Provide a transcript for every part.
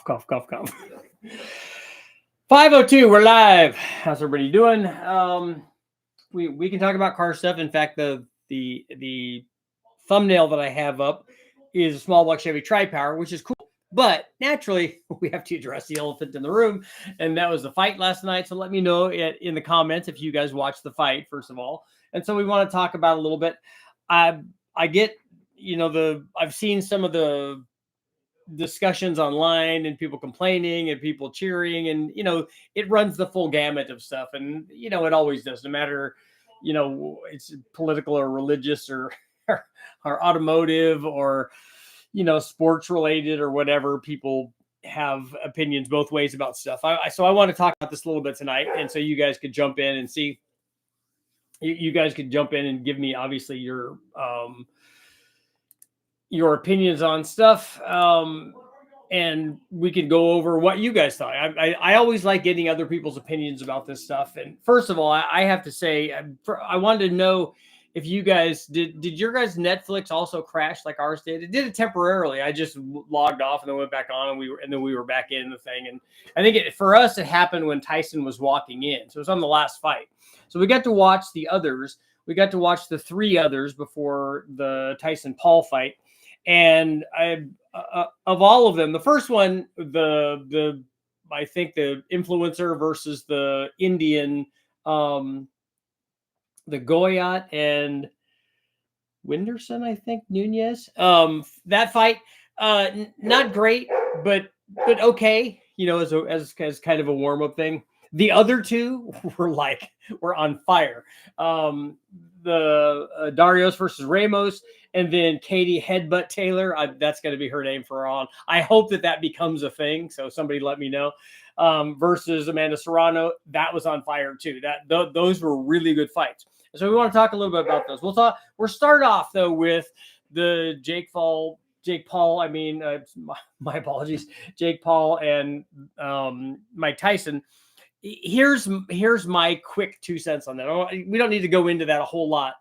cough, cough, cough. 5:02, we're live. How's everybody doing? We can talk about car stuff. In fact, the thumbnail that I have up is a small block Chevy Tri-Power, which is cool. But naturally, we have to address the elephant in the room, and that was the fight last night. So let me know in the comments if you guys watched the fight, first of all. And so we want to talk about it a little bit. I get, I've seen some of the discussions online and people complaining and people cheering, and it runs the full gamut of stuff, and it always does, no matter it's political or religious or or automotive or sports related or whatever. People have opinions both ways about stuff. So I want to talk about this a little bit tonight, and so you guys could jump in and see. You guys could jump in and give me obviously your opinions on stuff, and we could go over what you guys thought. I always like getting other people's opinions about this stuff. And first of all, I have to say, I wanted to know if you guys did your guys' Netflix also crash like ours did? It did it temporarily. I just logged off and then went back on, and then we were back in the thing. And I think for us, it happened when Tyson was walking in. So it was on the last fight. So we got to watch the others. We got to watch the three others before the Tyson Paul fight. And of all of them, the first one, I think the influencer versus the Indian, the Goyat and Winderson, I think, Nunez. That fight, not great, but okay. As kind of a warm up thing. The other two were on fire. The Darius versus Ramos, and then Katie Headbutt Taylor. That's going to be her name for on. I hope that becomes a thing. So somebody let me know. Versus Amanda Serrano, that was on fire too. Those were really good fights. So we want to talk a little bit about those. We'll start off though with the Jake Paul. I mean, my apologies, Jake Paul and Mike Tyson. Here's my quick 2 cents on that. We don't need to go into that a whole lot.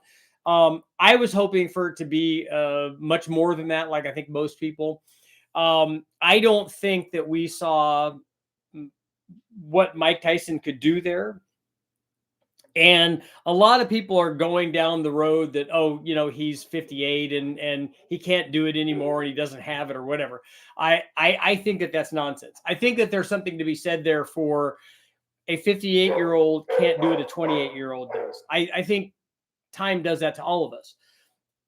I was hoping for it to be much more than that, like I think most people. I don't think that we saw what Mike Tyson could do there. And a lot of people are going down the road that, he's 58 and he can't do it anymore and he doesn't have it or whatever. I think that's nonsense. I think that there's something to be said there for a 58-year-old can't do it a 28-year-old does. I think time does that to all of us.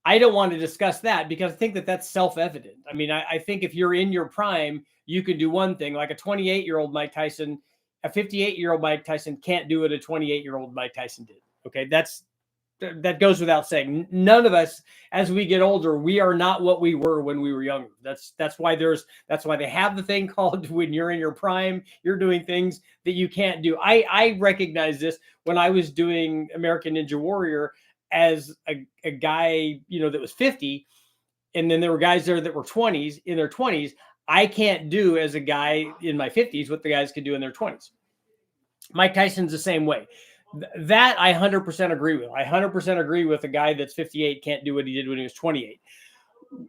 I don't want to discuss that because I think that's self-evident. I mean, I think if you're in your prime, you can do one thing. Like a 28-year-old Mike Tyson, a 58-year-old Mike Tyson can't do what a 28-year-old Mike Tyson did. Okay, that goes without saying. None of us, as we get older, we are not what we were when we were younger. That's why they have the thing called when you're in your prime, you're doing things that you can't do. I recognize this when I was doing American Ninja Warrior as a guy, that was 50, and then there were guys there that were in their 20s. I can't do as a guy in my 50s what the guys could do in their 20s. Mike Tyson's the same way. That I 100% agree with. I 100% agree with a guy that's 58 can't do what he did when he was 28.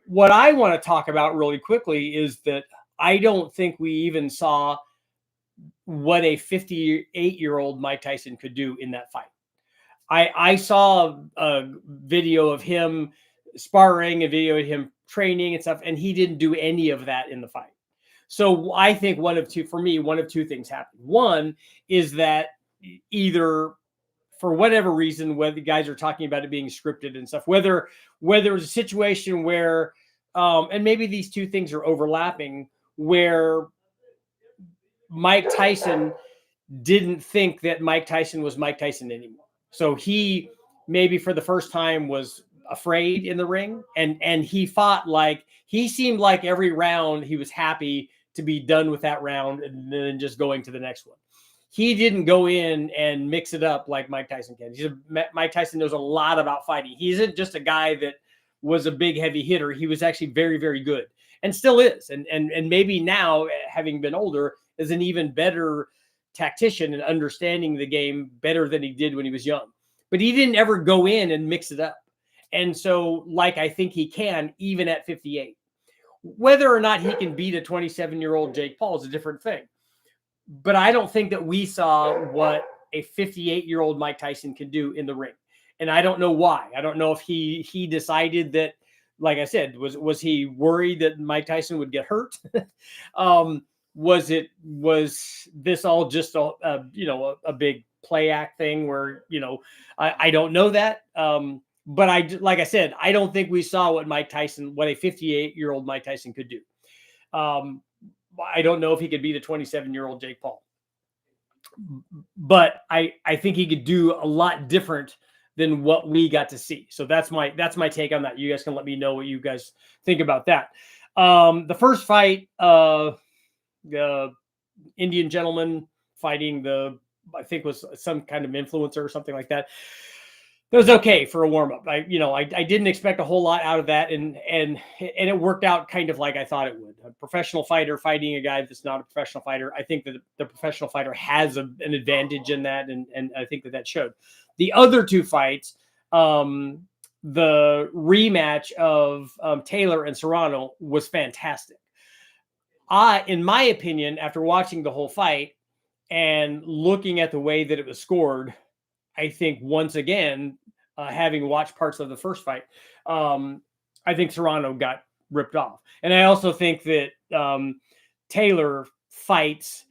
What I want to talk about really quickly is that I don't think we even saw what a 58-year-old Mike Tyson could do in that fight. I saw a video of him sparring, a video of him training and stuff, and he didn't do any of that in the fight. So I think one of two things happened. One is that either for whatever reason, whether the guys are talking about it being scripted and stuff, whether it was a situation where, and maybe these two things are overlapping, where Mike Tyson didn't think that Mike Tyson was Mike Tyson anymore. So he maybe for the first time was afraid in the ring, and he fought he seemed like every round he was happy to be done with that round and then just going to the next one. He didn't go in and mix it up like Mike Tyson can. Mike Tyson knows a lot about fighting. He isn't just a guy that was a big heavy hitter. He was actually very, very good and still is. And maybe now, having been older, is an even better tactician and understanding the game better than he did when he was young. But he didn't ever go in and mix it up. And so, I think he can, even at 58. Whether or not he can beat a 27-year-old Jake Paul is a different thing. But I don't think that we saw what a 58-year-old Mike Tyson can do in the ring. And I don't know why. I don't know if he decided that, like I said, was he worried that Mike Tyson would get hurt? Was this all just a big play act thing where, I don't know that. But like I said, I don't think we saw what a 58-year-old Mike Tyson could do. I don't know if he could beat a 27-year-old Jake Paul, but I think he could do a lot different than what we got to see. So that's my take on that. You guys can let me know what you guys think about that. The first fight, the Indian gentleman fighting I think was some kind of influencer or something like that. It was okay for a warm up. I didn't expect a whole lot out of that, and it worked out kind of like I thought it would. A professional fighter fighting a guy that's not a professional fighter. I think that the professional fighter has an advantage in that, and I think that showed. The other two fights, the rematch of Taylor and Serrano was fantastic. In my opinion, after watching the whole fight and looking at the way that it was scored, I think once again, having watched parts of the first fight, I think Serrano got ripped off. And I also think that Taylor fights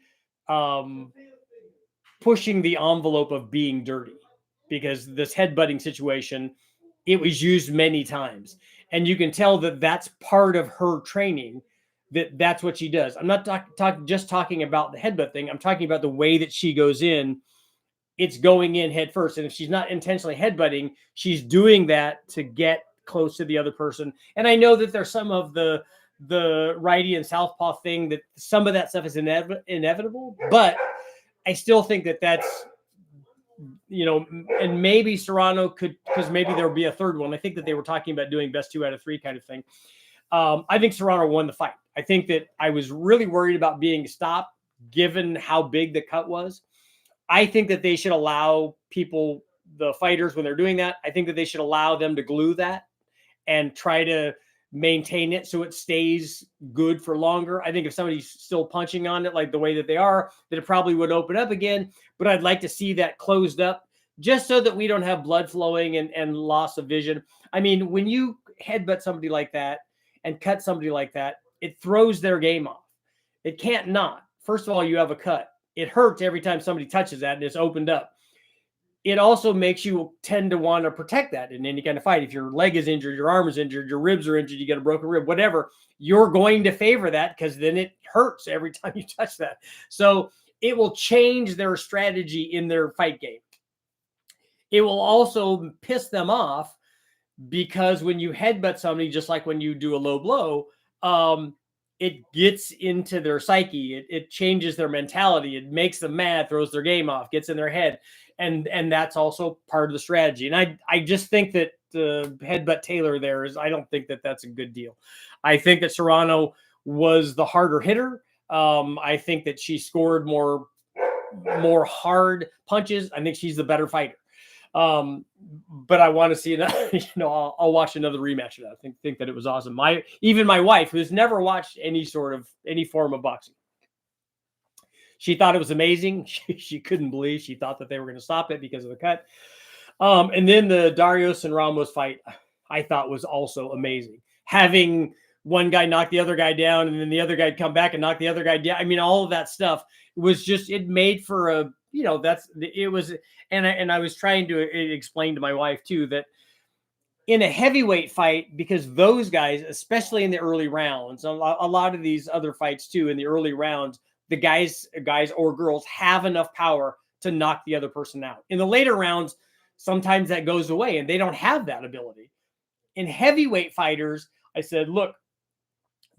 pushing the envelope of being dirty, because this headbutting situation, it was used many times. And you can tell that that's part of her training, that's what she does. I'm not just talking about the headbutt thing. I'm talking about the way that she goes in. It's going in head first. And if she's not intentionally headbutting, she's doing that to get close to the other person. And I know that there's some of the righty and southpaw thing, that some of that stuff is inevitable, but I still think that's, and maybe Serrano could, because maybe there'll be a third one. I think that they were talking about doing best 2 out of 3 kind of thing. I think Serrano won the fight. I think that I was really worried about being stopped given how big the cut was. I think that they should allow people, the fighters, when they're doing that, I think that they should allow them to glue that and try to maintain it so it stays good for longer. I think if somebody's still punching on it like the way that they are, that it probably would open up again. But I'd like to see that closed up just so that we don't have blood flowing and loss of vision. I mean, when you headbutt somebody like that and cut somebody like that, it throws their game off. It can't not. First of all, you have a cut. It hurts every time somebody touches that and it's opened up. It also makes you tend to want to protect that in any kind of fight. If your leg is injured, your arm is injured, your ribs are injured, you get a broken rib, whatever, you're going to favor that because then it hurts every time you touch that. So it will change their strategy in their fight game. It will also piss them off because when you headbutt somebody, just like when you do a low blow, it gets into their psyche. It changes their mentality. It makes them mad, throws their game off, gets in their head. And that's also part of the strategy. And I just think that the headbutt Taylor there I don't think that that's a good deal. I think that Serrano was the harder hitter. I think that she scored more hard punches. I think she's the better fighter. But I want to see it. I'll watch another rematch of that. I think that it was awesome. Even my wife, who's never watched any form of boxing, she thought it was amazing. She couldn't believe. She thought that they were going to stop it because of the cut. And then the Darius and Ramos fight, I thought was also amazing. Having one guy knock the other guy down, and then the other guy come back and knock the other guy down. I mean, all of that stuff was just, it made for a, it was, and I was trying to explain to my wife too, that in a heavyweight fight, because those guys, especially in the early rounds, a lot of these other fights too, in the early rounds, the guys or girls have enough power to knock the other person out. In the later rounds, sometimes that goes away and they don't have that ability. In heavyweight fighters, I said, look,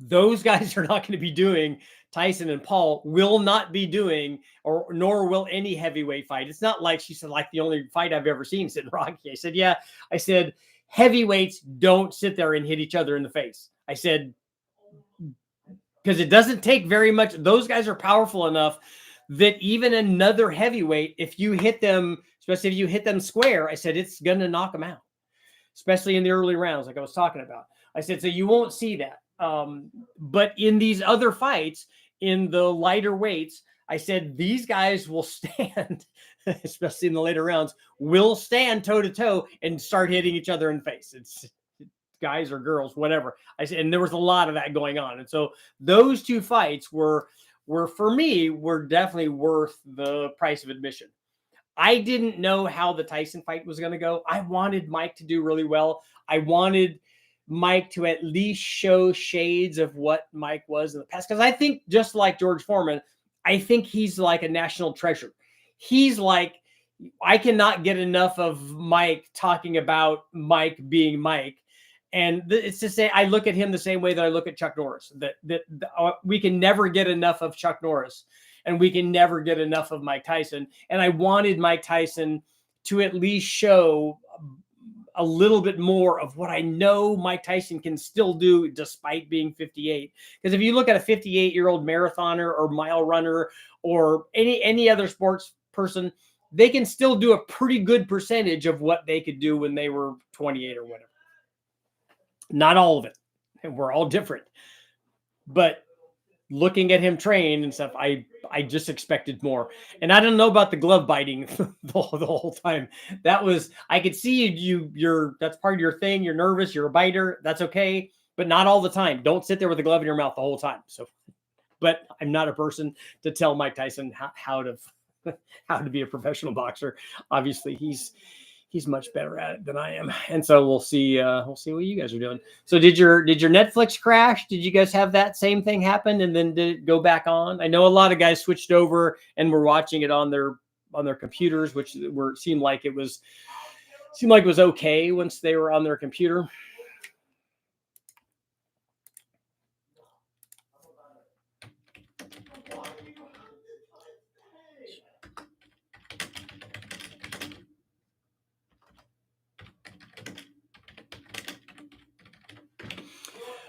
those guys are not going to be doing, Tyson and Paul will not be doing, nor will any heavyweight fight. It's not like, she said, like the only fight I've ever seen, said Rocky. I said, yeah. I said, heavyweights don't sit there and hit each other in the face. I said, because it doesn't take very much. Those guys are powerful enough that even another heavyweight, if you hit them, especially if you hit them square, I said, it's going to knock them out, especially in the early rounds, like I was talking about. I said, so you won't see that. But in these other fights, in the lighter weights, I said these guys will stand, especially in the later rounds, will stand toe to toe and start hitting each other in the face. It's guys or girls, whatever. I said, and there was a lot of that going on. And so those two fights were for me, were definitely worth the price of admission. I didn't know how the Tyson fight was going to go. I wanted Mike to do really well. I wanted Mike to at least show shades of what Mike was in the past. Because I think, just like George Foreman, I think he's like a national treasure. He's like, I cannot get enough of Mike talking about Mike being Mike. And it's to say, I look at him the same way that I look at Chuck Norris, that we can never get enough of Chuck Norris, and we can never get enough of Mike Tyson. And I wanted Mike Tyson to at least show a little bit more of what I know Mike Tyson can still do despite being 58. Because if you look at a 58-year-old marathoner or mile runner or any other sports person, they can still do a pretty good percentage of what they could do when they were 28 or whatever. Not all of it. And we're all different. But looking at him train and stuff, I just expected more. And I don't know about the glove biting the whole time. That was, I could see you're that's part of your thing. You're nervous. You're a biter. That's okay. But not all the time. Don't sit there with a glove in your mouth the whole time. So, but I'm not a person to tell Mike Tyson how to be a professional boxer. Obviously, he's much better at it than I am. And so we'll see what you guys are doing. So did your Netflix crash? Did you guys have that same thing happen and then did it go back on? I know a lot of guys switched over and were watching it on their computers, which seemed like it was okay once they were on their computer.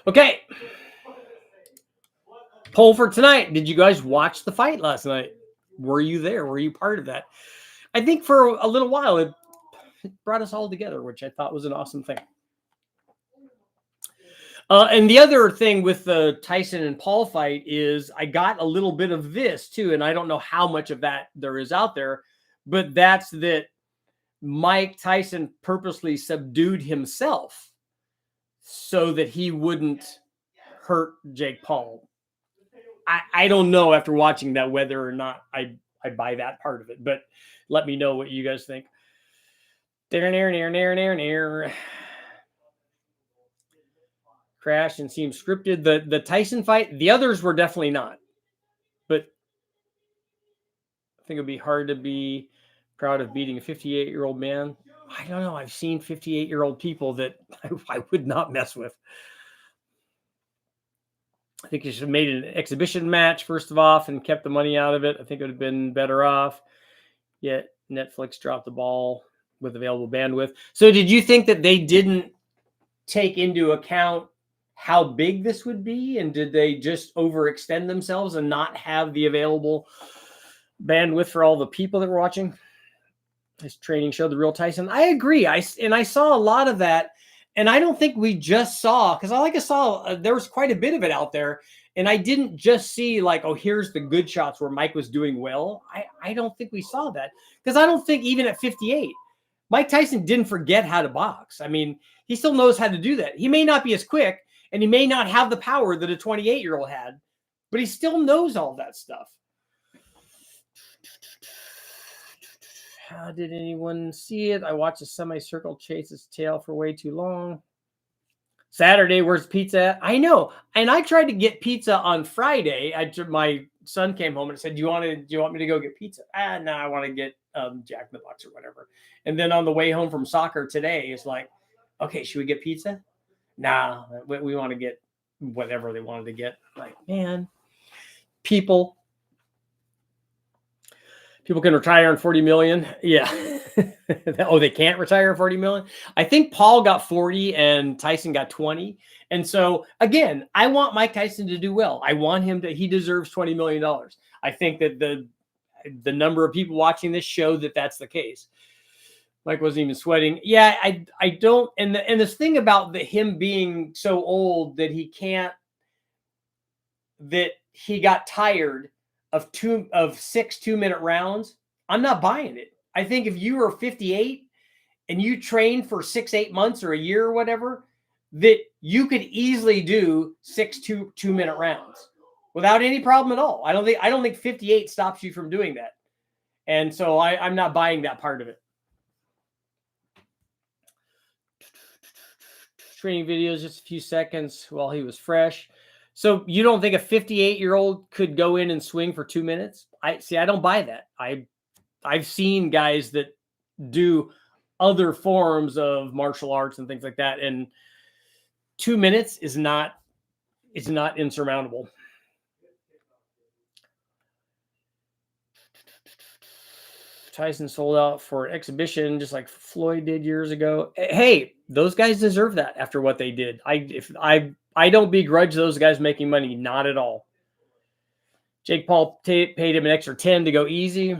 Okay. Poll for tonight. Did you guys watch the fight last night? Were you there? Were you part of that? I think for a little while it brought us all together, which I thought was an awesome thing. And the other thing with the Tyson and Paul fight is I got a little bit of this too, and I don't know how much of that there is out there, but that's that Mike Tyson purposely subdued himself so that he wouldn't hurt Jake Paul. I don't know after watching that whether or not I buy that part of it, but let me know what you guys think. Crash and seemed scripted. The Tyson fight, the others were definitely not, but I think it'd be hard to be proud of beating a 58-year-old man. I don't know. I've seen 58-year-old people that I would not mess with. I think you should have made an exhibition match first of all and kept the money out of it. I think it would have been better off. Yet Netflix dropped the ball with available bandwidth. So did you think that they didn't take into account how big this would be? And did they just overextend themselves and not have the available bandwidth for all the people that were watching this training show, The Real Tyson? I agree. I saw a lot of that. And I don't think we just saw, because I saw there was quite a bit of it out there. And I didn't just see like, oh, here's the good shots where Mike was doing well. I don't think we saw that, because I don't think even at 58, Mike Tyson didn't forget how to box. I mean, he still knows how to do that. He may not be as quick and he may not have the power that a 28-year-old had, but he still knows all that stuff. How did anyone see it? I watched a semicircle chase its tail for way too long. Saturday, where's pizza at? I know. And I tried to get pizza on Friday. My son came home and said, do you want me to go get pizza? No, I want to get Jack in the Box or whatever. And then on the way home from soccer today, it's like, okay, should we get pizza? Nah, we want to get whatever they wanted to get. Like, man, people can retire on 40 million. Yeah. Oh, they can't retire on 40 million. I think Paul got 40 and Tyson got 20. And so again, I want Mike Tyson to do well. I want him he deserves $20 million. I think that the number of people watching this show that's the case. Mike wasn't even sweating. Yeah, I don't. And this thing about him being so old that he can't that he got tired of 6 2-minute rounds, I'm not buying it. I think if you were 58 and you train for 6-8 months or a year or whatever, that you could easily do 6 2-minute rounds without any problem at all. I don't think 58 stops you from doing that. And so I'm not buying that part of it. Training videos, just a few seconds while he was fresh. So you don't think a 58-year-old could go in and swing for 2 minutes? I don't buy that. I've seen guys that do other forms of martial arts and things like that, and 2 minutes is not insurmountable. Tyson sold out for an exhibition just like Floyd did years ago. Hey, those guys deserve that after what they did. I don't begrudge those guys making money, not at all. Jake Paul paid him an extra 10 to go easy.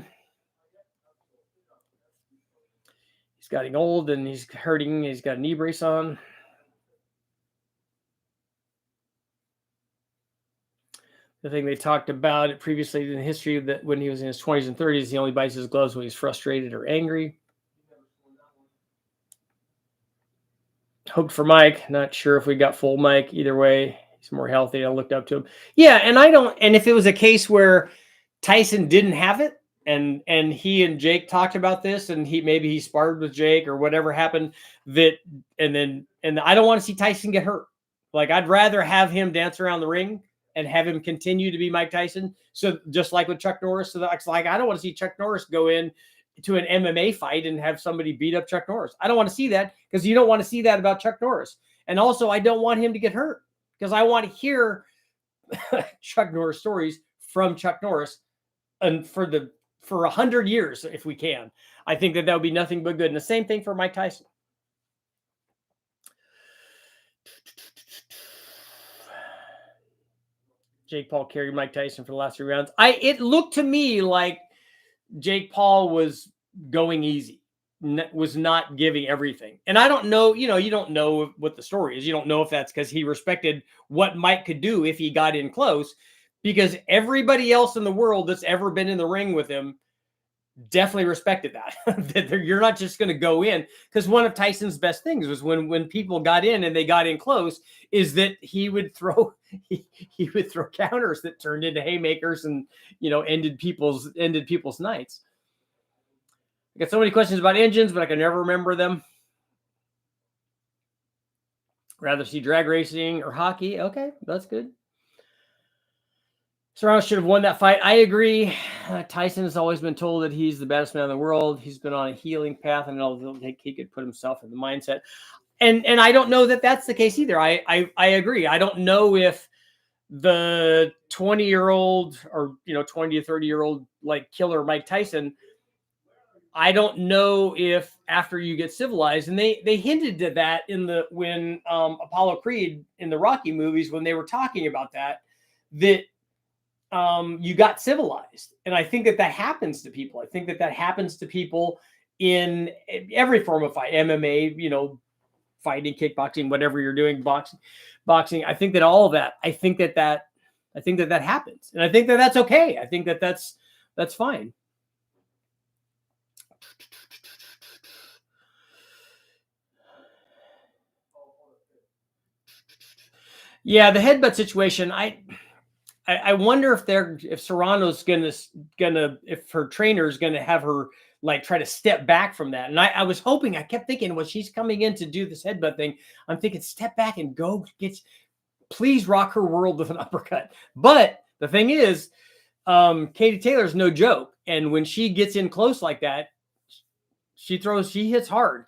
He's getting old and he's hurting. He's got a knee brace on. The thing they talked about previously in the history that when he was in his 20s and 30s, he only buys his gloves when he's frustrated or angry. Hoped for Mike. Not sure if we got full Mike. Either way, he's more healthy. I looked up to him. Yeah, and if it was a case where Tyson didn't have it, and he and Jake talked about this, and maybe he sparred with Jake or whatever happened, and I don't want to see Tyson get hurt. Like, I'd rather have him dance around the ring and have him continue to be Mike Tyson. So just like with Chuck Norris, so that's like, I don't want to see Chuck Norris go in to an MMA fight and have somebody beat up Chuck Norris. I don't want to see that, because you don't want to see that about Chuck Norris. And also, I don't want him to get hurt, because I want to hear Chuck Norris stories from Chuck Norris and for 100 years, if we can. I think that would be nothing but good. And the same thing for Mike Tyson. Jake Paul carried Mike Tyson for the last 3 rounds. It looked to me like Jake Paul was going easy, was not giving everything. And I don't know, you don't know what the story is. You don't know if that's because he respected what Mike could do if he got in close, because everybody else in the world that's ever been in the ring with him definitely respected that. That you're not just going to go in, because one of Tyson's best things was when people got in and they got in close, is that he would throw counters that turned into haymakers and ended people's nights. I got so many questions about engines, but I can never remember them. Rather see drag racing or hockey. Okay, that's good. Serrano should have won that fight. I agree. Tyson has always been told that he's the best man in the world. He's been on a healing path, and I don't think he could put himself in the mindset. And I don't know that that's the case either. I agree. I don't know if the 20-year-old or 20 to 30-year-old like killer Mike Tyson, I don't know if after you get civilized, and they hinted at that when Apollo Creed in the Rocky movies, when they were talking about that you got civilized. And I think that happens to people. I think that happens to people in every form of fight, MMA, fighting, kickboxing, whatever you're doing, boxing. I think that all of that, I think that happens. And I think that that's okay. I think that that's fine. Yeah, the headbutt situation, I wonder if Serrano's if her trainer's gonna have her like try to step back from that. And I was hoping, I kept thinking, well, she's coming in to do this headbutt thing. I'm thinking, step back and go please rock her world with an uppercut. But the thing is, Katie Taylor's no joke. And when she gets in close like that, she hits hard.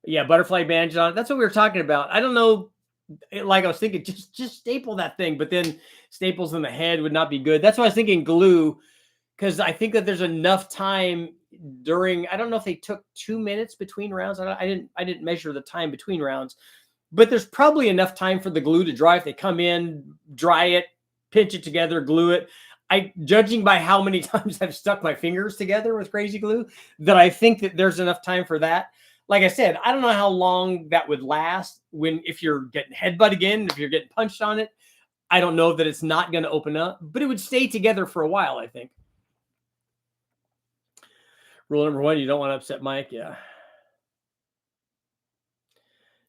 Yeah, butterfly bandage on. That's what we were talking about. I don't know. Like, I was thinking, just staple that thing, but then staples in the head would not be good. That's why I was thinking glue, because I think that there's enough time during. I don't know if they took 2 minutes between rounds. I didn't measure the time between rounds, but there's probably enough time for the glue to dry. If they come in, dry it, pinch it together, glue it. Judging by how many times I've stuck my fingers together with crazy glue, that I think that there's enough time for that. like I said, I don't know how long that would last if you're getting headbutt again, if you're getting punched on it. I don't know that it's not going to open up, but it would stay together for a while, I think. Rule number 1, you don't want to upset Mike. Yeah.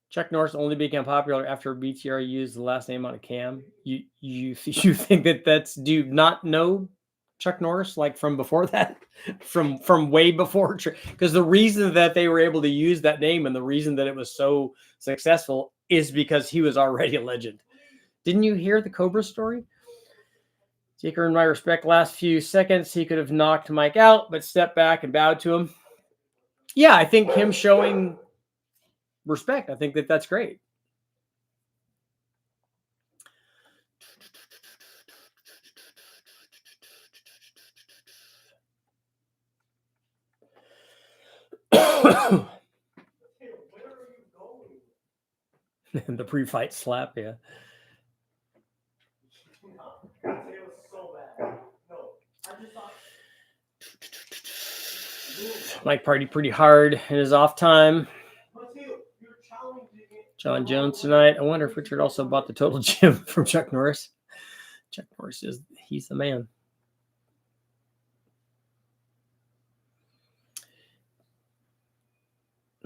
Chuck Norris only became popular after BTR used the last name on a cam. You think that's, do you not know Chuck Norris like from before that? from way before? Because the reason that they were able to use that name and the reason that it was so successful is because he was already a legend. Didn't you hear the Cobra story? Jake earned my respect last few seconds. He could have knocked Mike out, but stepped back and bowed to him. Yeah, I think him showing respect, I think that's great. The pre-fight slap, yeah. Mike partied pretty hard in his off time. John Jones tonight. I wonder if Richard also bought the Total Gym from Chuck Norris. Chuck Norris he's the man.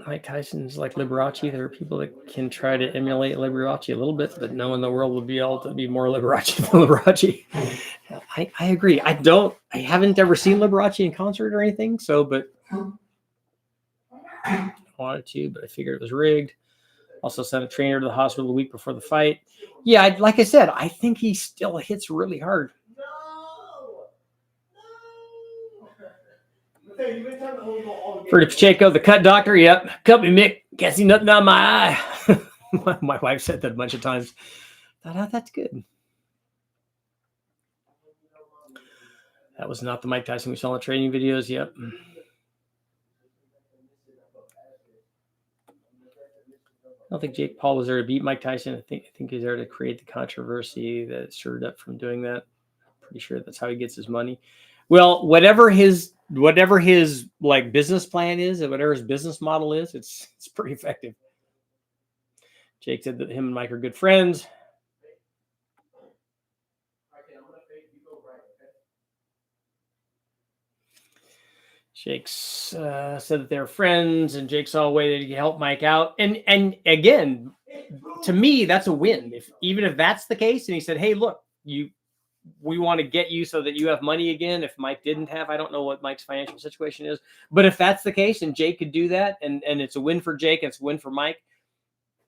Mike Tyson's like Liberace. There are people that can try to emulate Liberace a little bit, but no one in the world will be able to be more Liberace than Liberace. I agree. I haven't ever seen Liberace in concert or anything, but I wanted to, but I figured it was rigged. Also sent a trainer to the hospital a week before the fight. Yeah, like I said, I think he still hits really hard. Freddie Pacheco, the cut doctor. Yep. Cut me, Mick. Can't see nothing out of my eye. My wife said that a bunch of times. Thought, that's good. That was not the Mike Tyson we saw in the training videos. Yep. I don't think Jake Paul was there to beat Mike Tyson. I think he's there to create the controversy that stirred up from doing that. I'm pretty sure that's how he gets his money. Well, whatever his like business plan is, and whatever his business model is, it's pretty effective. Jake said that him and Mike are good friends. Jake said that they're friends, and Jake saw a way that he could help Mike out. And again, to me, that's a win. Even if that's the case, and he said, "Hey, look, we want to get you so that you have money again." If Mike didn't have, I don't know what Mike's financial situation is, but if that's the case, and Jake could do that, and it's a win for Jake, and it's a win for Mike,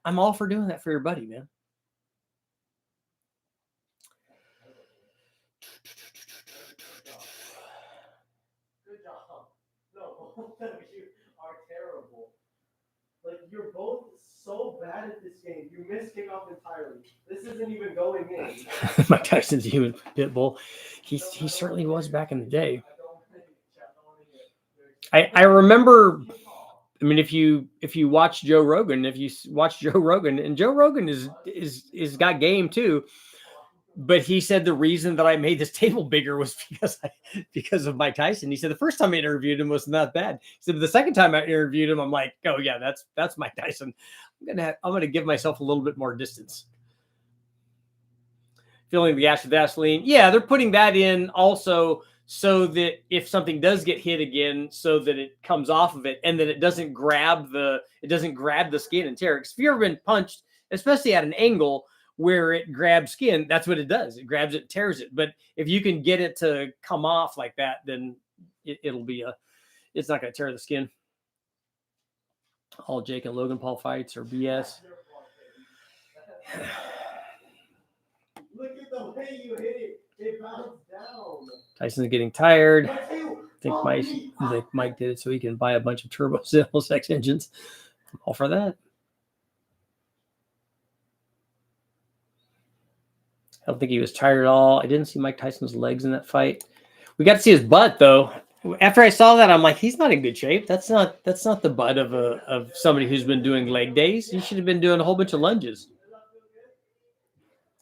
I'm all for doing that for your buddy, man. You are terrible. Like, you're both so bad at this game. You miss kickoff entirely. This isn't even going in. Mike Tyson's a human pit bull. He certainly was back in the day. I remember. I mean, if you watch Joe Rogan, and Joe Rogan is got game too. But he said the reason that I made this table bigger was because of Mike Tyson. He said the first time I interviewed him was not bad. He said the second time I interviewed him, I'm like, oh yeah, that's Mike Tyson. I'm gonna give myself a little bit more distance. Filling the gas with Vaseline. Yeah, they're putting that in also so that if something does get hit again, so that it comes off of it and that it doesn't grab the skin and tear it. Because if you've ever been punched, especially at an angle where it grabs skin, that's what it does. It grabs it, tears it. But if you can get it to come off like that, then it's not going to tear the skin. All Jake and Logan Paul fights are BS. Look at the way you hit it. It bounced down. Tyson's getting tired. I think Mike did it so he can buy a bunch of turbo sex engines. I'm all for that. I don't think he was tired at all. I didn't see Mike Tyson's legs in that fight. We got to see his butt though. After I saw that, I'm like, he's not in good shape. That's not the butt of somebody who's been doing leg days. He should have been doing a whole bunch of lunges.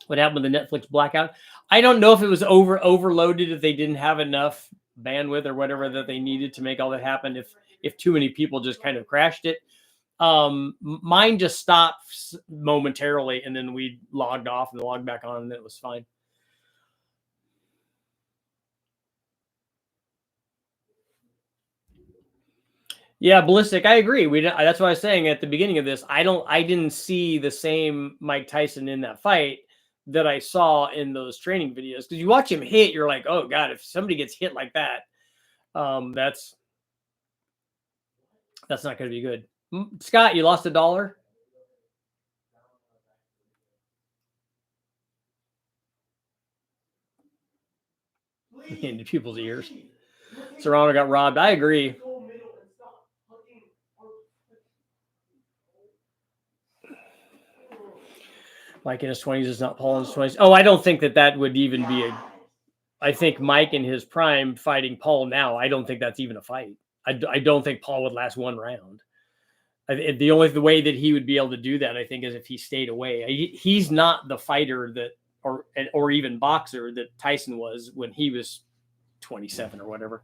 What happened with the Netflix blackout? I don't know if it was overloaded, if they didn't have enough bandwidth or whatever that they needed to make all that happen. If too many people just kind of crashed it, Mine just stopped momentarily, and then we logged off and logged back on, and it was fine. Yeah, ballistic. I agree. That's what I was saying at the beginning of this. I didn't see the same Mike Tyson in that fight that I saw in those training videos. Because you watch him hit, you're like, oh God, if somebody gets hit like that, that's not going to be good. Scott, you lost $1 into people's ears. Serrano got robbed. I agree. Mike in his 20s is not Paul in his 20s. Oh, I don't think that would even be a. I think Mike in his prime fighting Paul now, I don't think that's even a fight. I don't think Paul would last one round. The way that he would be able to do that, I think, is if he stayed away. He's not the fighter that, or even boxer that Tyson was when he was 27 or whatever.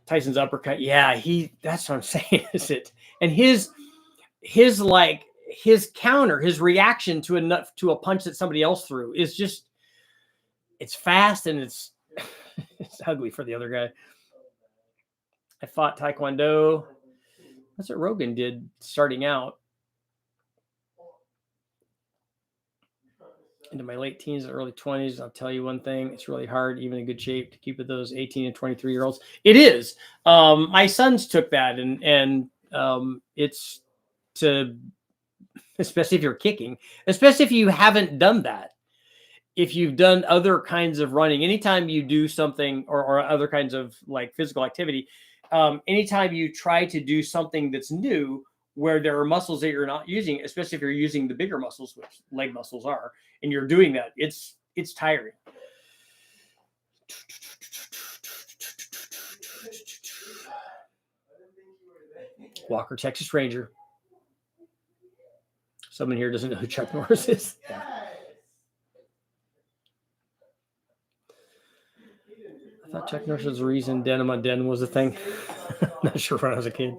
Tyson's uppercut, yeah, that's what I'm saying. Is it? And his counter, his reaction to a punch that somebody else threw is just, it's fast and it's it's ugly for the other guy. I fought Taekwondo. That's what Rogan did starting out. Into my late teens and early 20s, I'll tell you one thing: it's really hard, even in good shape, to keep with those 18 and 23-year-olds. It is. My sons took that, and it's to, especially if you're kicking, especially if you haven't done that. If you've done other kinds of running, anytime you do something or other kinds of like physical activity, anytime you try to do something that's new where there are muscles that you're not using, especially if you're using the bigger muscles, which leg muscles are, and you're doing that, it's tiring. Walker, Texas Ranger. Someone here doesn't know who Chuck Norris is. Yeah. I thought Chuck Norris was the reason denim on denim was a thing. Not sure when I was a kid.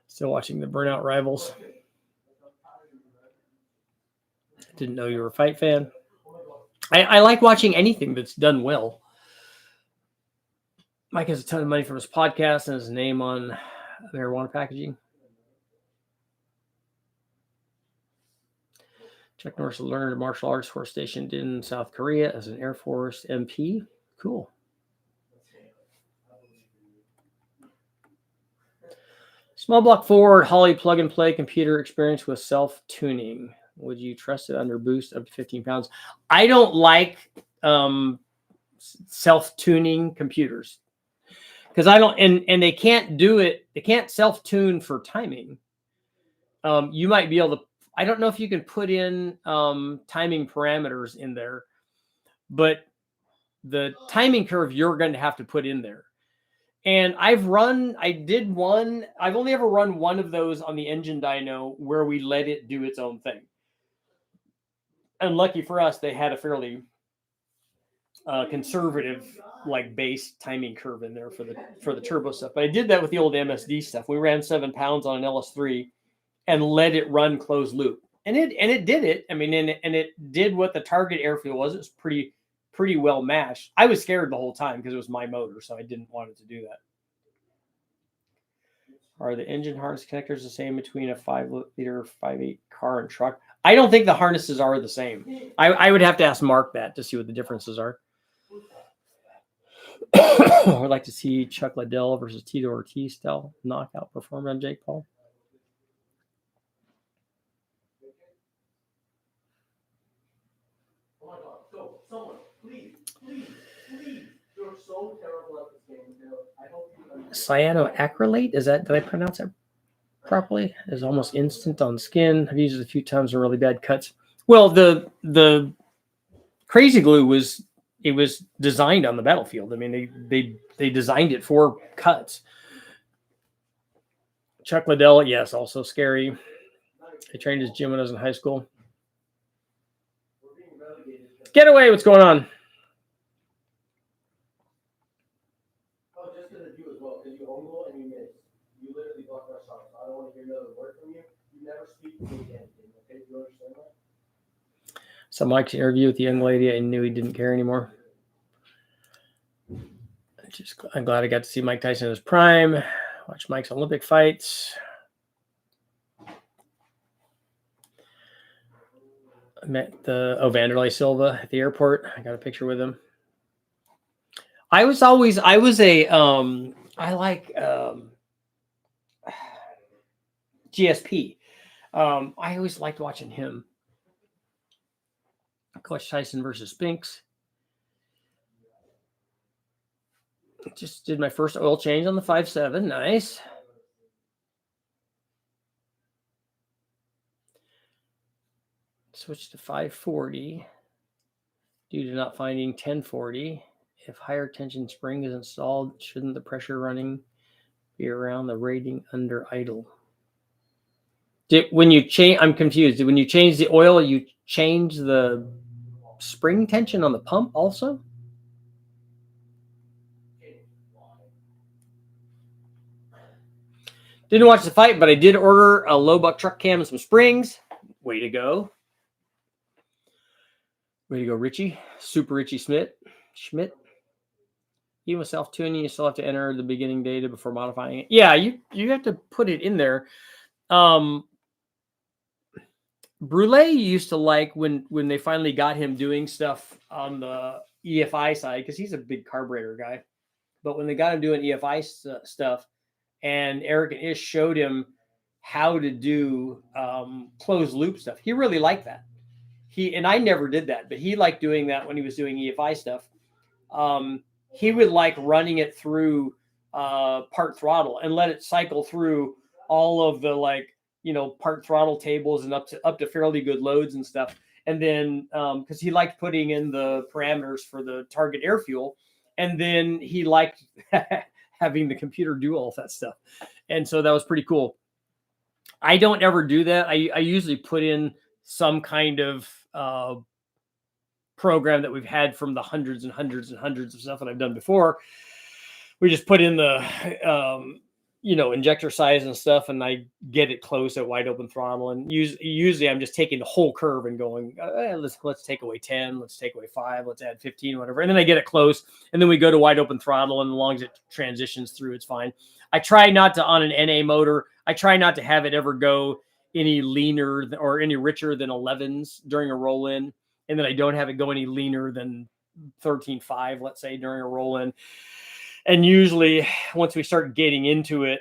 Still watching the Burnout Rivals. Didn't know you were a fight fan. I like watching anything that's done well. Mike has a ton of money from his podcast and his name on marijuana packaging. Chuck Norris learned martial arts for stationed in South Korea as an Air Force MP. Cool. Small block forward, Holly plug and play computer experience with self-tuning. Would you trust it under boost up to 15 pounds? I don't like self-tuning computers because I don't, and they can't do it. They can't self-tune for timing. You might be able to, I don't know if you can put in timing parameters in there, but the timing curve you're going to have to put in there. And I've only ever run one of those on the engine dyno where we let it do its own thing. And lucky for us, they had a fairly conservative like base timing curve in there for the turbo stuff. But I did that with the old MSD stuff. We ran 7 pounds on an LS3 and let it run closed loop. And it did it. I mean, and it did what the target airfield was. It was pretty well matched. I was scared the whole time because it was my motor, so I didn't want it to do that. Are the engine harness connectors the same between a 5-liter 5.8 car and truck? I don't think the harnesses are the same. I would have to ask Mark that to see what the differences are. I'd like to see Chuck Liddell versus Tito Ortiz style knockout performance on Jake Paul. Oh my God. So, someone, please. You're so terrible at this game. I hope you cyanoacrylate, did I pronounce that properly? Is almost instant on skin. I've used it a few times in really bad cuts. Well, the crazy glue was designed on the battlefield. I mean, they designed it for cuts. Chuck Liddell, yes, also scary. I trained his gym when I was in high school. Get away! What's going on? Oh, just because you as well, because you own and you miss. You literally block my shots. I don't want to hear another word. So Mike's interview with the young lady, I knew he didn't care anymore. I'm glad I got to see Mike Tyson in his prime. Watch Mike's Olympic fights. I met Vanderlei Silva at the airport. I got a picture with him. I like GSP. I always liked watching him. Coach Tyson versus Spinks. Just did my first oil change on the 5.7. Nice. Switch to 540 due to not finding 1040. If higher tension spring is installed, shouldn't the pressure running be around the rating under idle? When you change, I'm confused. When you change the oil, you change the spring tension on the pump also? Didn't watch the fight, but I did order a low buck truck cam and some springs. Way to go. Way to go, Richie. Super Richie Schmidt. Even with self-tuning, you still have to enter the beginning data before modifying it. Yeah, you have to put it in there. Brule used to like when they finally got him doing stuff on the EFI side, because he's a big carburetor guy. But when they got him doing EFI stuff, and Eric and Ish showed him how to do closed loop stuff, he really liked that. And I never did that, but he liked doing that when he was doing EFI stuff. He would like running it through part throttle and let it cycle through all of the part throttle tables and up to fairly good loads and stuff. And then because he liked putting in the parameters for the target air fuel, and then he liked having the computer do all of that stuff. And so that was pretty cool. I don't ever do that. I usually put in some kind of program that we've had from the hundreds and hundreds and hundreds of stuff that I've done before. We just put in the injector size and stuff, and I get it close at wide open throttle. And usually I'm just taking the whole curve and going, let's take away 10, let's take away 5, let's add 15, whatever. And then I get it close, and then we go to wide open throttle, and as long as it transitions through, it's fine. I try not to, on an NA motor, I try not to have it ever go any leaner or any richer than 11s during a roll-in. And then I don't have it go any leaner than 13.5, let's say, during a roll-in. And usually once we start getting into it,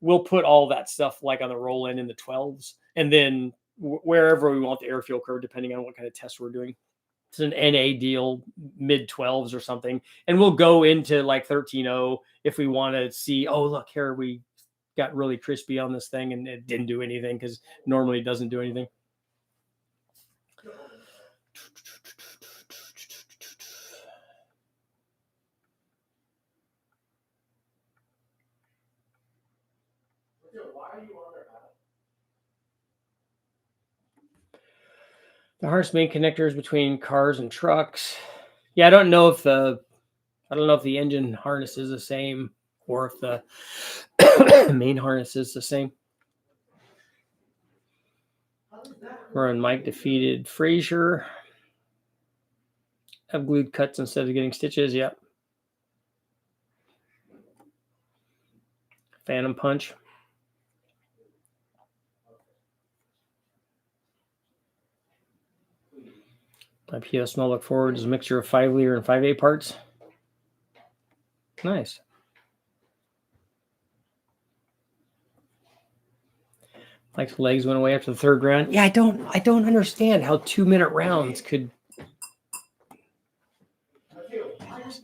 we'll put all that stuff like on the roll-in in the 12s. And then wherever we want the air fuel curve, depending on what kind of test we're doing. It's an NA deal, mid 12s or something. And we'll go into like 13.0 if we want to see, oh, look, here we got really crispy on this thing and it didn't do anything, because normally it doesn't do anything. The harness main connectors between cars and trucks. Yeah, I don't know if the engine harness is the same or if the main harness is the same. Run Mike defeated Frazier. Have glued cuts instead of getting stitches. Yep. Phantom punch. My PS smell look forward is a mixture of 5-liter and 5A parts. Nice. Mike's legs went away after the third round. Yeah, I don't understand how 2-minute rounds could.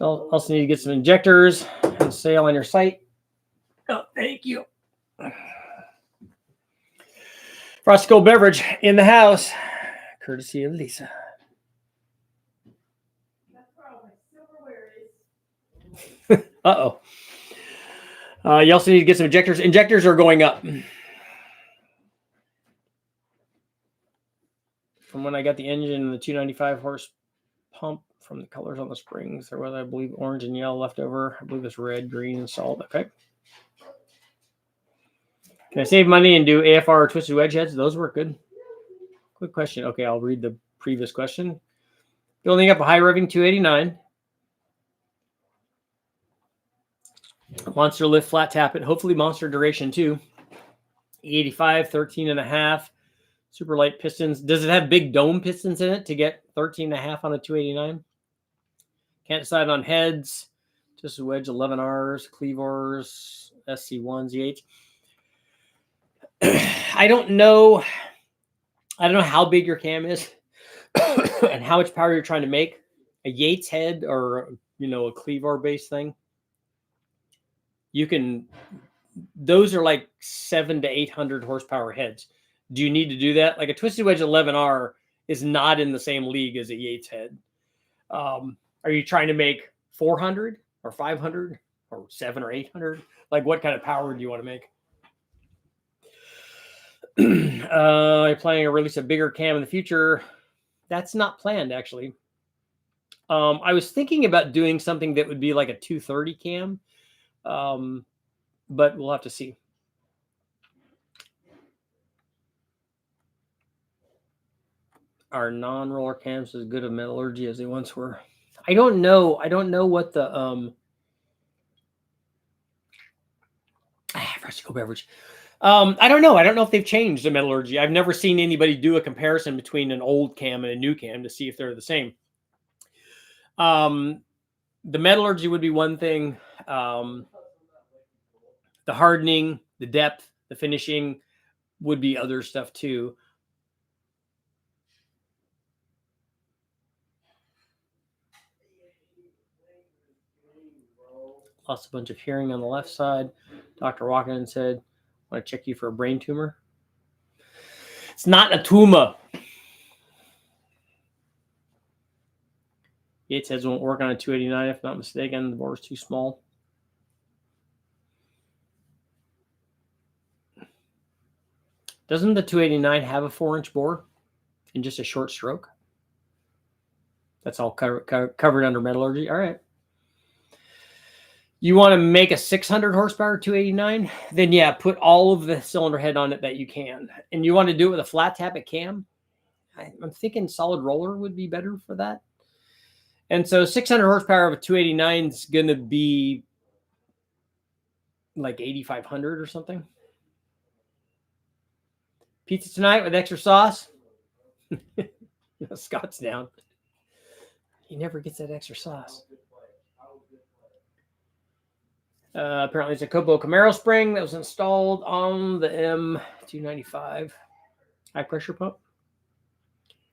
Also need to get some injectors and sale on your site. Oh, thank you. Frosty Cold Beverage in the house, courtesy of Lisa. Uh-oh. You also need to get some injectors. Injectors are going up. From when I got the engine and the 295 horse pump, from the colors on the springs, there was, I believe, orange and yellow left over. I believe it's red, green, and salt. Okay. Can I save money and do AFR or twisted wedge heads? Those work good. Quick question. Okay, I'll read the previous question. Building up a high revving 289. Monster lift, flat tap it. Hopefully monster duration too. 85, 13 and a half. Super light pistons. Does it have big dome pistons in it to get 13 and a half on a 289? Can't decide on heads. Just a wedge, 11Rs, cleavers, SC1, ZH. I don't know how big your cam is and how much power you're trying to make. A Yates head or, a cleaver based thing. Those are like 700 to 800 horsepower heads. Do you need to do that? Like a twisted wedge 11R is not in the same league as a Yates head. Are you trying to make 400 or 500 or 700 or 800? Like what kind of power do you want to make? You're planning to release a bigger cam in the future. That's not planned, actually. I was thinking about doing something that would be like a 230 cam, but we'll have to see. Are non-roller cams as good of metallurgy as they once were? I don't know. I don't know what the Fresco beverage. I don't know. I don't know if they've changed the metallurgy. I've never seen anybody do a comparison between an old cam and a new cam to see if they're the same. The metallurgy would be one thing. The hardening, the depth, the finishing would be other stuff too. Lost a bunch of hearing on the left side. Dr. Walken said, I want to check you for a brain tumor. It's not a tumor. Yates heads won't work on a 289 if not mistaken. The bore is too small. Doesn't the 289 have a 4-inch bore in just a short stroke? That's all covered under metallurgy. All right. You want to make a 600 horsepower 289? Then yeah, put all of the cylinder head on it that you can. And you want to do it with a flat tappet cam? I'm thinking solid roller would be better for that. And so 600 horsepower of a 289 is going to be like 8,500 or something. Pizza tonight with extra sauce. Scott's down. He never gets that extra sauce. Apparently, it's a Copo Camaro spring that was installed on the M295 high pressure pump.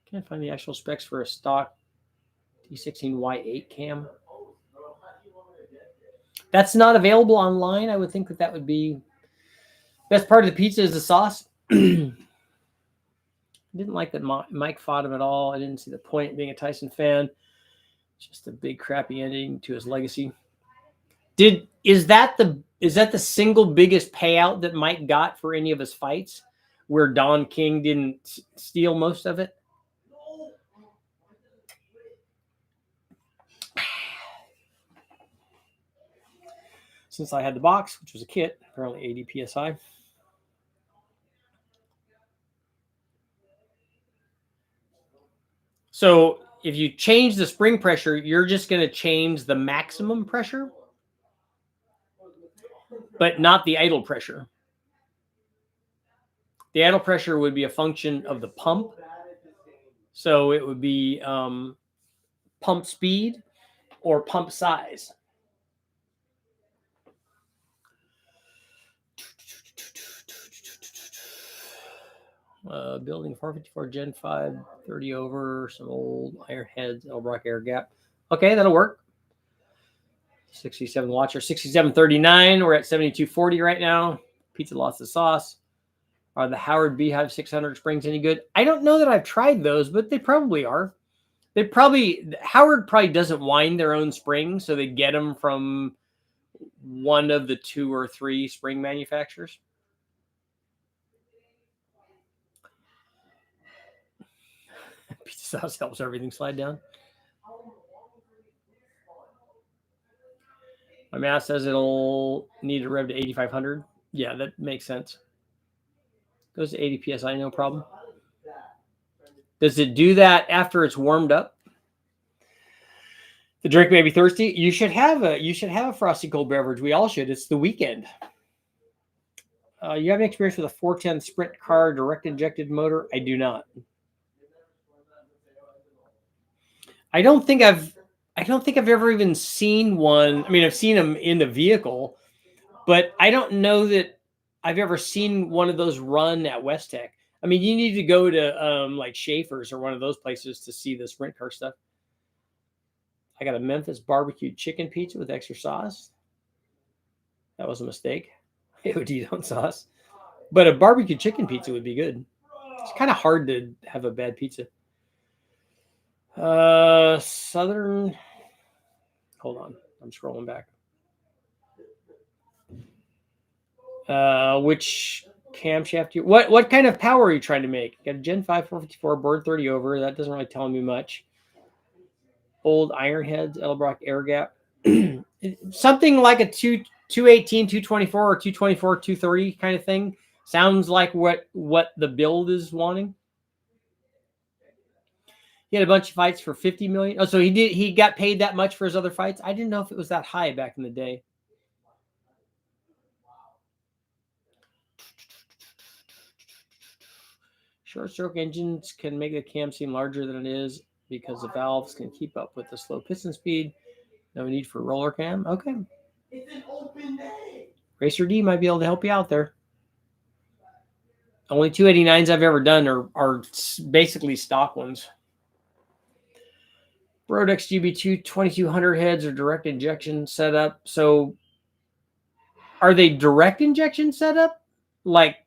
Can't find the actual specs for a stock T16Y8 cam. That's not available online. I would think that would be best part of the pizza is the sauce. I didn't like that Mike fought him at all. I didn't see the point being a Tyson fan. Just a big crappy ending to his legacy. Is that the single biggest payout that Mike got for any of his fights, where Don King didn't steal most of it? Since I had the box, which was a kit, apparently 80 psi. So if you change the spring pressure, you're just going to change the maximum pressure, but not the idle pressure. The idle pressure would be a function of the pump. So it would be pump speed or pump size. Building 454 Gen 5, 30 over, some old iron heads, Elbrock air gap. Okay, that'll work. 67 watcher, 6739. We're at 7240 right now. Pizza lost the sauce. Are the Howard Beehive 600 springs any good? I don't know that I've tried those, but they probably are. Howard probably doesn't wind their own springs, so they get them from one of the 2 or 3 spring manufacturers. Pizza sauce helps everything slide down. My math says it'll need to rev to 8,500. Yeah, that makes sense. Goes to 80 psi, no problem. Does it do that after it's warmed up? The drink may be thirsty. You should have a frosty cold beverage. We all should. It's the weekend. You have an experience with a 410 sprint car direct injected motor? I do not. I don't think I've ever even seen one. I mean, I've seen them in the vehicle, but I don't know that I've ever seen one of those run at West Tech. I mean, you need to go to like Schaefer's or one of those places to see the sprint car stuff. I got a Memphis barbecue chicken pizza with extra sauce. That was a mistake. AOD on sauce. But a barbecue chicken pizza would be good. It's kind of hard to have a bad pizza. Southern. Hold on. I'm scrolling back. Which camshaft you? What kind of power are you trying to make? You got a Gen 5 454 board 30 over. That doesn't really tell me much. Old Ironheads, Elbrock air gap. Something like a 218, 224, or 224, 230 kind of thing. Sounds like what the build is wanting. He had a bunch of fights for 50 million. Oh, so he got paid that much for his other fights? I didn't know if it was that high back in the day. Short stroke engines can make the cam seem larger than it is because the valves can keep up with the slow piston speed. No need for roller cam. Okay. It's an open day. Racer D might be able to help you out there. Only 289s I've ever done are basically stock ones. Rodex GB2 2200 heads are direct injection setup. So are they direct injection setup? Like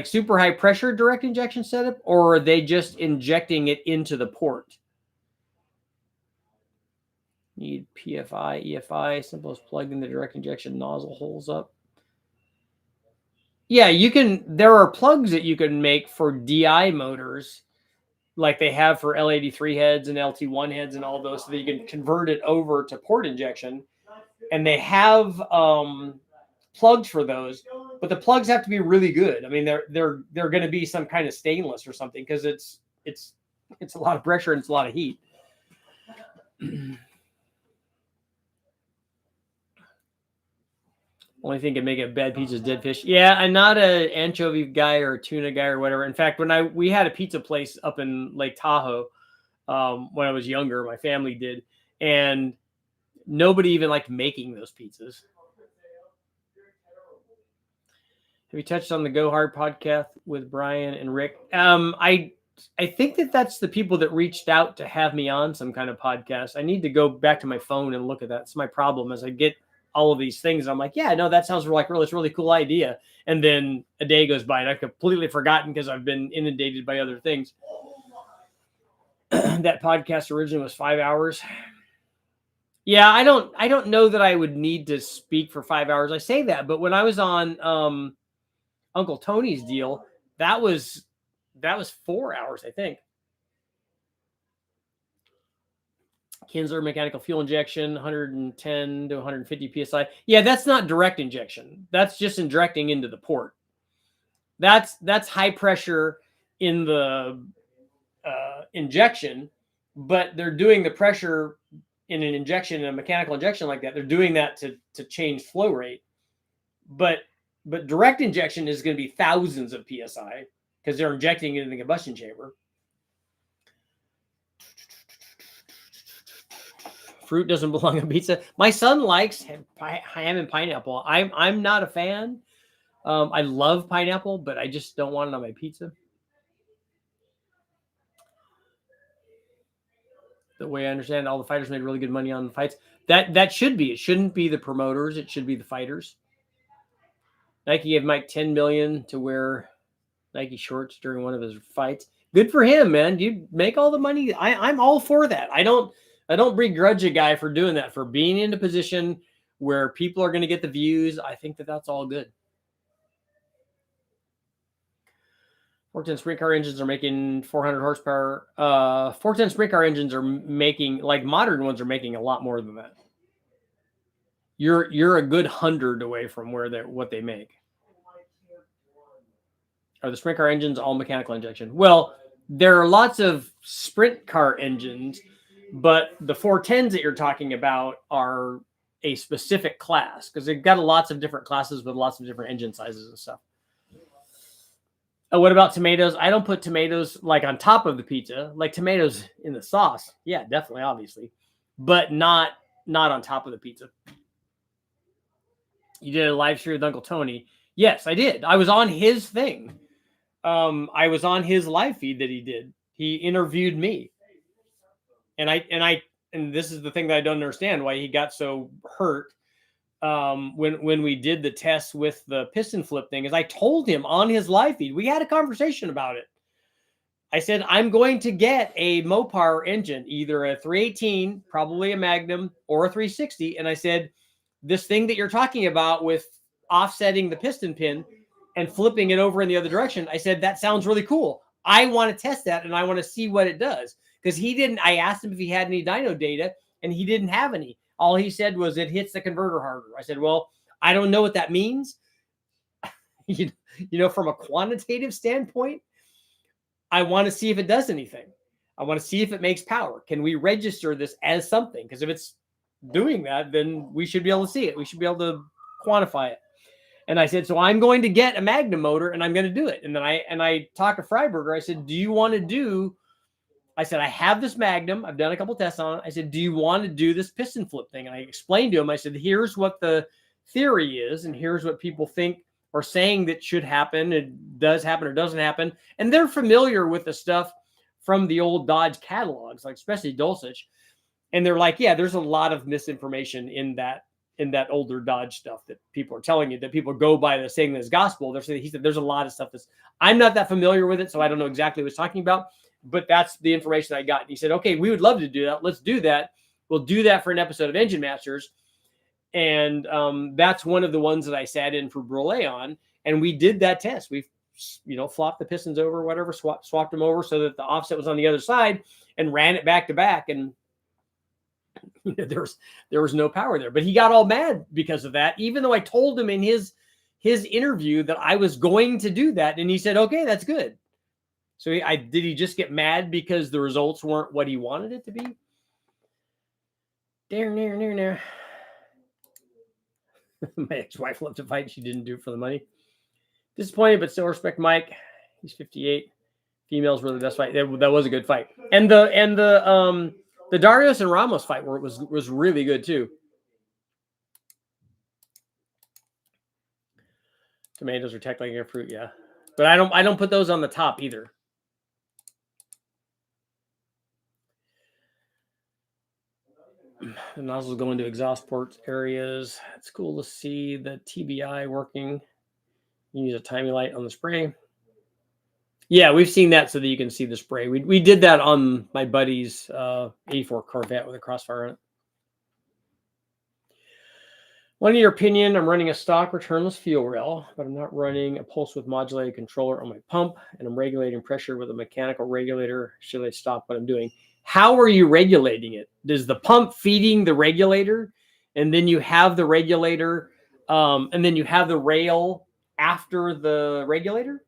super high pressure direct injection setup? Or are they just injecting it into the port? Need PFI, EFI, simplest plug in the direct injection nozzle holes up. Yeah, there are plugs that you can make for DI motors like they have for L83 heads and LT1 heads and all those, so that you can convert it over to port injection. And they have plugs for those, but the plugs have to be really good. I mean, they're going to be some kind of stainless or something, because it's a lot of pressure and it's a lot of heat. Only thing can make a bad pizza is dead fish. Yeah, I'm not an anchovy guy or a tuna guy or whatever. In fact, we had a pizza place up in Lake Tahoe when I was younger, my family did, and nobody even liked making those pizzas. Have you touched on the Go Hard podcast with Brian and Rick? I think that's the people that reached out to have me on some kind of podcast. I need to go back to my phone and look at that. It's my problem as I get all of these things. I'm like, yeah, no, that sounds like it's a really cool idea. And then a day goes by and I've completely forgotten because I've been inundated by other things. That podcast originally was 5 hours. Yeah, I don't know that I would need to speak for 5 hours. I say that, but when I was on Uncle Tony's deal, that was 4 hours, I think. Kinsler mechanical fuel injection, 110 to 150 psi. Yeah, that's not direct injection. That's just injecting into the port. That's high pressure in the injection, but they're doing the pressure in an injection, in a mechanical injection like that. They're doing that to change flow rate. But direct injection is going to be thousands of psi because they're injecting it in the combustion chamber. Fruit doesn't belong on pizza. My son likes ham and pineapple. I'm not a fan. I love pineapple, but I just don't want it on my pizza. The way I understand, all the fighters made really good money on the fights. That should be. It shouldn't be the promoters. It should be the fighters. Nike gave Mike $10 million to wear Nike shorts during one of his fights. Good for him, man. You make all the money. I'm all for that. I don't begrudge a guy for doing that, for being in a position where people are going to get the views. I think that's all good. 410 sprint car engines are making 400 horsepower. 410 sprint car engines are making, like modern ones are making a lot more than that. You're a good 100 away from what they make. Are the sprint car engines all mechanical injection? Well, there are lots of sprint car engines, but the 410s that you're talking about are a specific class because they've got lots of different classes with lots of different engine sizes and stuff. What about tomatoes? I don't put tomatoes like on top of the pizza, like tomatoes in the sauce. Yeah, definitely, obviously, but not on top of the pizza. You did a live stream with Uncle Tony. Yes, I did. I was on his thing. I was on his live feed that he did. He interviewed me, and this is the thing that I don't understand why he got so hurt when we did the test with the piston flip thing. Is I told him on his live feed, we had a conversation about it. I said, I'm going to get a Mopar engine, either a 318, probably a Magnum, or a 360. And I said, this thing that you're talking about with offsetting the piston pin and flipping it over in the other direction, I said, that sounds really cool. I want to test that and I want to see what it does. Because I asked him if he had any dyno data and he didn't have any. All he said was it hits the converter harder. I said, well, I don't know what that means. you know, from a quantitative standpoint, I want to see if it does anything. I want to see if it makes power. Can we register this as something? Because if it's doing that, then we should be able to see it. We should be able to quantify it. And I said, so I'm going to get a Magnum motor and I'm going to do it. And then I talked to Freiberger. I said, do you want to do, I said, I have this Magnum. I've done a couple tests on it. I said, do you want to do this piston flip thing? And I explained to him, I said, here's what the theory is. And here's what people think or saying that should happen. It does happen or doesn't happen. And they're familiar with the stuff from the old Dodge catalogs, like especially Dulcich. And they're like, yeah, there's a lot of misinformation in that older Dodge stuff that people are telling you, that people go by the saying this gospel. He said, there's a lot of stuff I'm not that familiar with it. So I don't know exactly what he's talking about, but that's the information I got. And he said, okay, we would love to do that. Let's do that. We'll do that for an episode of Engine Masters. And that's one of the ones that I sat in for Brule on. And we did that test. We, flopped the pistons over, whatever, swapped them over so that the offset was on the other side and ran it back to back. And there was no power there. But he got all mad because of that, even though I told him in his interview that I was going to do that. And he said, okay, that's good. So did he just get mad because the results weren't what he wanted it to be? There. My ex-wife loved to fight. She didn't do it for the money. Disappointed, but still respect Mike. He's 58. Females were the best fight. That was a good fight. And the Darius and Ramos fight was really good too. Tomatoes are technically a fruit, yeah. But I don't put those on the top either. The nozzles go into exhaust port areas. It's cool to see the TBI working. You use a timing light on the spray. Yeah, we've seen that so that you can see the spray. We did that on my buddy's 84 Corvette with a crossfire on it. One in your opinion, I'm running a stock returnless fuel rail, but I'm not running a pulse width modulated controller on my pump, and I'm regulating pressure with a mechanical regulator. Should I stop what I'm doing? How are you regulating it? Does the pump feeding the regulator, and then you have the regulator, and then you have the rail after the regulator?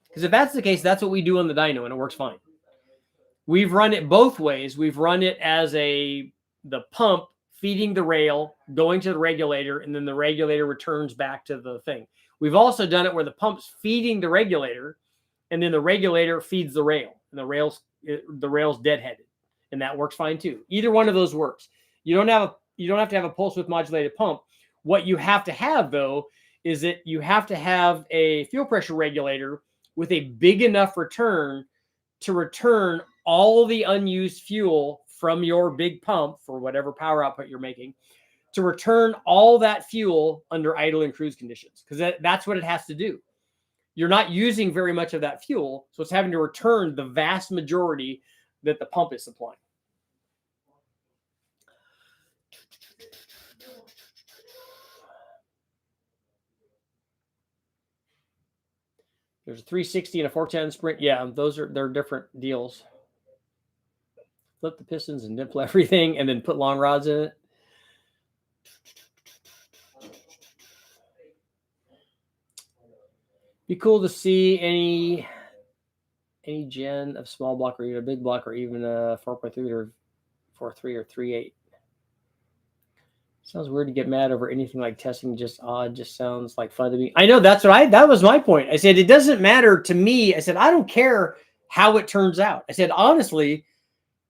Because if that's the case, that's what we do on the dyno, and it works fine. We've run it both ways. We've run it as the pump feeding the rail, going to the regulator, and then the regulator returns back to the thing. We've also done it where the pump's feeding the regulator, and then the regulator feeds the rail, and the rail's deadheaded, and that works fine too. Either one of those works. You don't have to have a pulse width modulated pump. What you have to have though is that you have to have a fuel pressure regulator with a big enough return to return all the unused fuel from your big pump for whatever power output you're making, to return all that fuel under idle and cruise conditions, because that's what it has to do. You're not using very much of that fuel, so it's having to return the vast majority that the pump is supplying. There's a 360 and a 410 sprint. Yeah, they're different deals. Flip the pistons and dimple everything and then put long rods in it. Be cool to see any gen of small block or even a big block or even a 4.3 or 4.3 or 3.8. Sounds weird to get mad over anything like testing. Just odd. Just sounds like fun to me. I know that was my point. I said, it doesn't matter to me. I said, I don't care how it turns out. I said, honestly,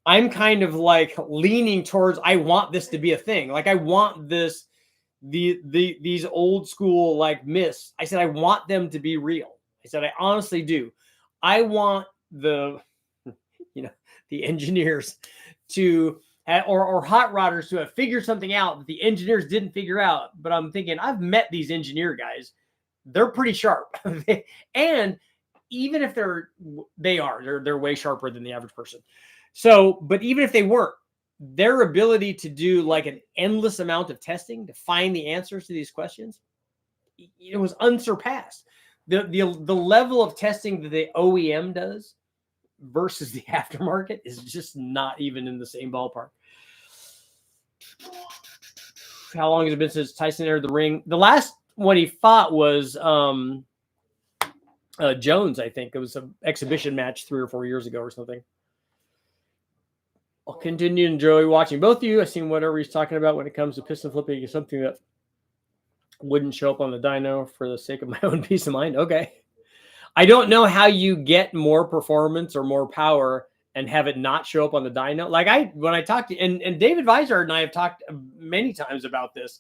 I'm kind of like leaning towards, I want this to be a thing. Like I want these old school like myths. I said, I want them to be real. I said, I honestly do. I want the engineers to or hot rodders to have figured something out that the engineers didn't figure out. But I'm thinking, I've met these engineer guys. They're pretty sharp. And even if they're way sharper than the average person. So, but even if they weren't, their ability to do like an endless amount of testing to find the answers to these questions, it was unsurpassed. The level of testing that the OEM does versus the aftermarket is just not even in the same ballpark. How long has it been since Tyson entered the ring? The last one he fought was Jones, I think. It was an exhibition match 3 or 4 years ago or something. I'll continue to enjoy watching both of you. I've seen whatever he's talking about when it comes to piston flipping is something that wouldn't show up on the dyno for the sake of my own peace of mind. Okay. I don't know how you get more performance or more power and have it not show up on the dyno. Like when I talked to, and David Visart and I have talked many times about this.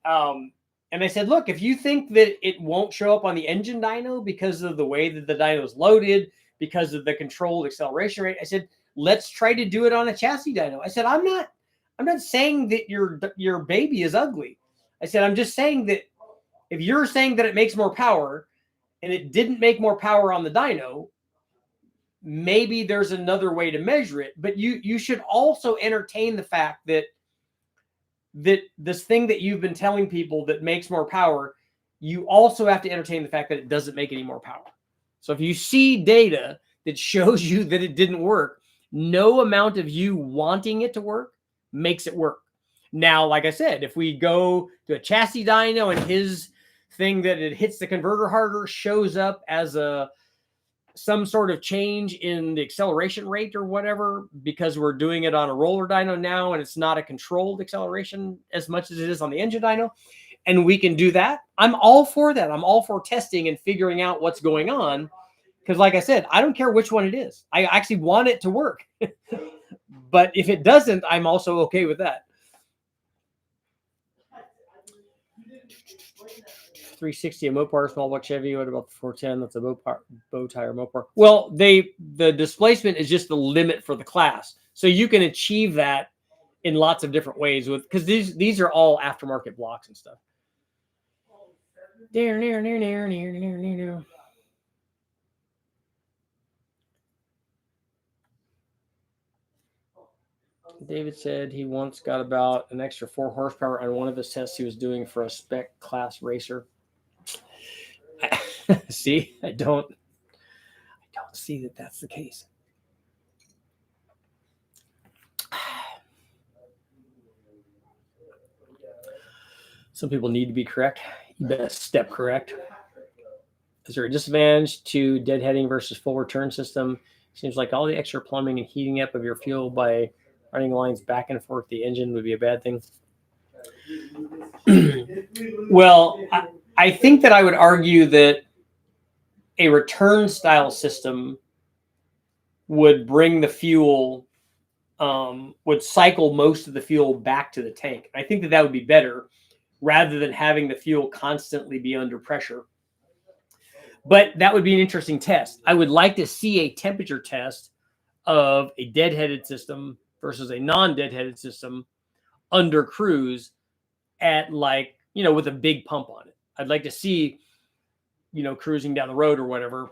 And I said, look, if you think that it won't show up on the engine dyno because of the way that the dyno is loaded, because of the controlled acceleration rate, I said, let's try to do it on a chassis dyno. I said, I'm not saying that your baby is ugly. I said, I'm just saying that if you're saying that it makes more power and it didn't make more power on the dyno, maybe there's another way to measure it. But you should also entertain the fact that this thing that you've been telling people that makes more power, you also have to entertain the fact that it doesn't make any more power. So if you see data that shows you that it didn't work, no amount of you wanting it to work makes it work. Now, like I said, if we go to a chassis dyno and his thing that it hits the converter harder shows up as some sort of change in the acceleration rate or whatever, because we're doing it on a roller dyno now and it's not a controlled acceleration as much as it is on the engine dyno, and we can do that, I'm all for that. I'm all for testing and figuring out what's going on. Because like I said, I don't care which one it is. I actually want it to work. But if it doesn't, I'm also okay with that. 360 a Mopar, small block Chevy. What about the 410? That's a bow tire Mopar. Well, the displacement is just the limit for the class. So you can achieve that in lots of different ways because these are all aftermarket blocks and stuff. David said he once got about an extra 4 horsepower on one of his tests he was doing for a spec class racer. See, I don't see that that's the case. Some people need to be correct. You best step correct. Is there a disadvantage to deadheading versus full return system? Seems like all the extra plumbing and heating up of your fuel by running lines back and forth the engine would be a bad thing. Well, I think that I would argue that a return style system would bring the fuel, would cycle most of the fuel back to the tank. I think that would be better rather than having the fuel constantly be under pressure. But that would be an interesting test. I would like to see a temperature test of a deadheaded system versus a non-deadheaded system under cruise at with a big pump on it. I'd like to see, cruising down the road or whatever,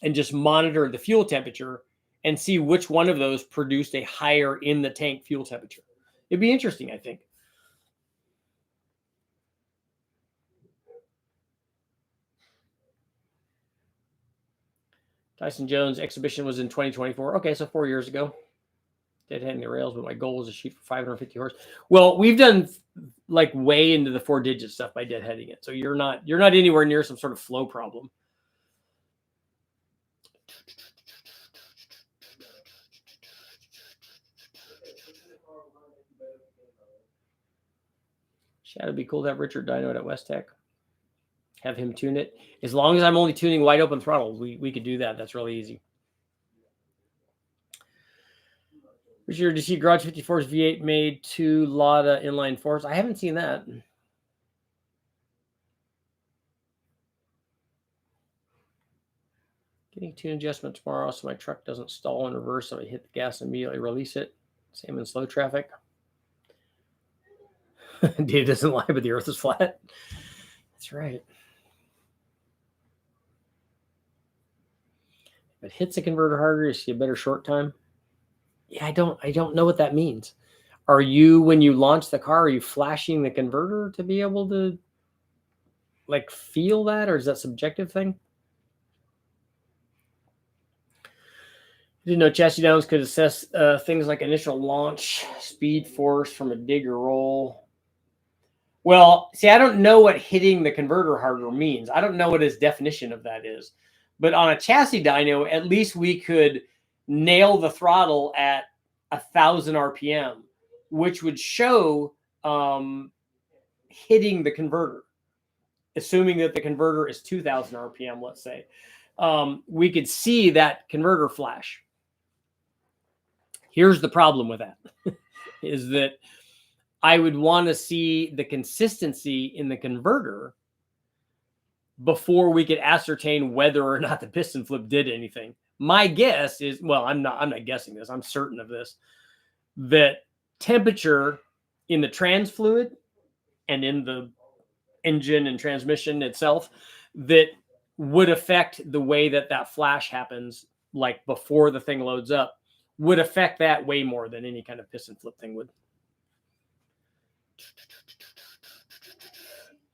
and just monitor the fuel temperature and see which one of those produced a higher in the tank fuel temperature. It'd be interesting, I think. Tyson Jones exhibition was in 2024. Okay, so 4 years ago. Deadheading the rails, but my goal was to shoot for 550 horse. Well, we've done like way into the 4-digit stuff by deadheading it, so you're not anywhere near some sort of flow problem. It'd be cool to have Richard Dino at West Tech. Have him tune it. As long as I'm only tuning wide open throttle, we could do that. That's really easy. Richard, did you see Garage 54's V8 made 2 Lada inline fours? I haven't seen that. Getting tune adjustment tomorrow so my truck doesn't stall in reverse, so I hit the gas and immediately release it. Same in slow traffic. Data doesn't lie, but the earth is flat. That's right. If it hits the converter harder, you see a better short time. Yeah, I don't know what that means. Are you, when you launch the car, are you flashing the converter to be able to like feel that, or is that a subjective thing? I didn't know chassis downs could assess things like initial launch, speed, force from a dig or roll. Well, see, I don't know what hitting the converter harder means. I don't know what his definition of that is. But on a chassis dyno, at least we could nail the throttle at 1,000 RPM, which would show hitting the converter, assuming that the converter is 2,000 RPM, let's say. We could see that converter flash. Here's the problem with that, is that I would want to see the consistency in the converter before we could ascertain whether or not the piston flip did anything. My guess is, well, I'm not guessing this, I'm certain of this, that temperature in the trans fluid and in the engine and transmission itself, that would affect the way that that flash happens, like before the thing loads up, would affect that way more than any kind of piston flip thing would.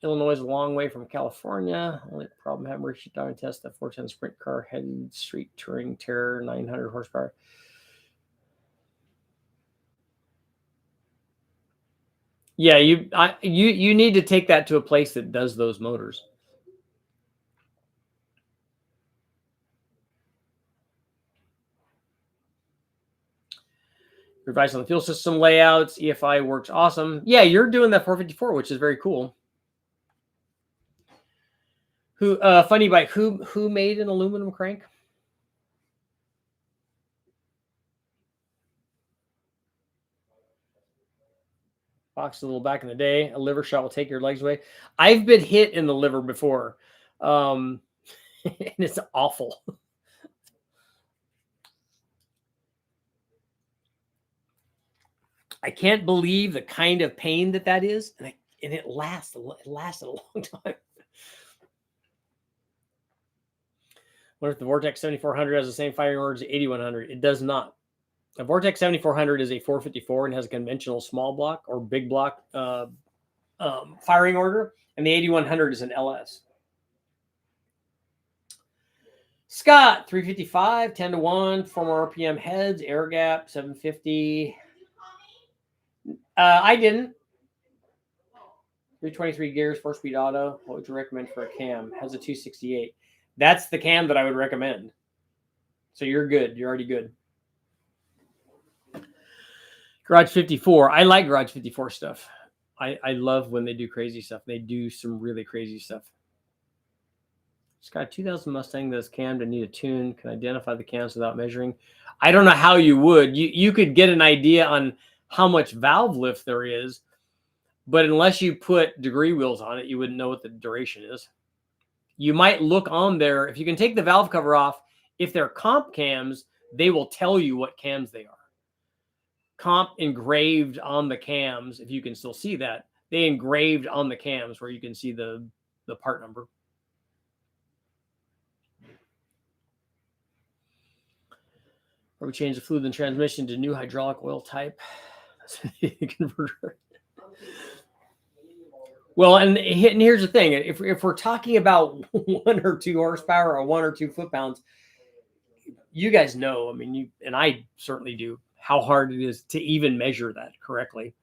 Illinois is a long way from California. Only problem having reached down and test the 410 sprint car headed street touring terror, 900 horsepower. Yeah, you need to take that to a place that does those motors. Advice on the fuel system layouts. EFI works awesome. Yeah, you're doing that 454, which is very cool. Funny bike, who made an aluminum crank? Box a little back in the day. A liver shot will take your legs away. I've been hit in the liver before. And it's awful. I can't believe the kind of pain that is, and it lasted a long time. What if the Vortex 7400 has the same firing order as the 8100? It does not. The Vortex 7400 is a 454 and has a conventional small block or big block firing order, and the 8100 is an LS. Scott, 355, 10 to 1, 4 more RPM heads, air gap, 750. I didn't. 323 gears, 4-speed auto. What would you recommend for a cam? Has a 268. That's the cam that I would recommend. So you're good. You're already good. Garage 54. I like Garage 54 stuff. I love when they do crazy stuff. They do some really crazy stuff. It's got a 2000 Mustang that's cammed and need a tune. Can identify the cams without measuring. I don't know how you would. You could get an idea on how much valve lift there is, but unless you put degree wheels on it, you wouldn't know what the duration is. You might look on there. If you can take the valve cover off, if they're comp cams, they will tell you what cams they are. Comp engraved on the cams, if you can still see that, they engraved on the cams where you can see the part number. Or we change the fluid and transmission to new hydraulic oil type. Converter. Well, and here's the thing. If we're talking about 1 or 2 horsepower or 1 or 2 foot-pounds, you guys know, I mean, you and I certainly do, how hard it is to even measure that correctly.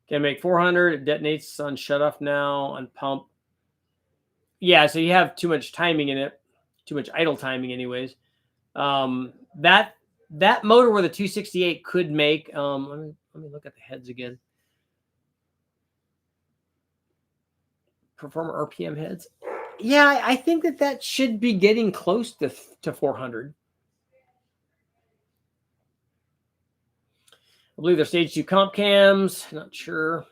Can make 400. It detonates on shutoff now on pump. Yeah, so you have too much timing in it, too much idle timing, anyways. That motor with a 268 could make. Let me look at the heads again. Performer RPM heads. Yeah, I think that should be getting close to 400. I believe they're stage 2 comp cams. Not sure.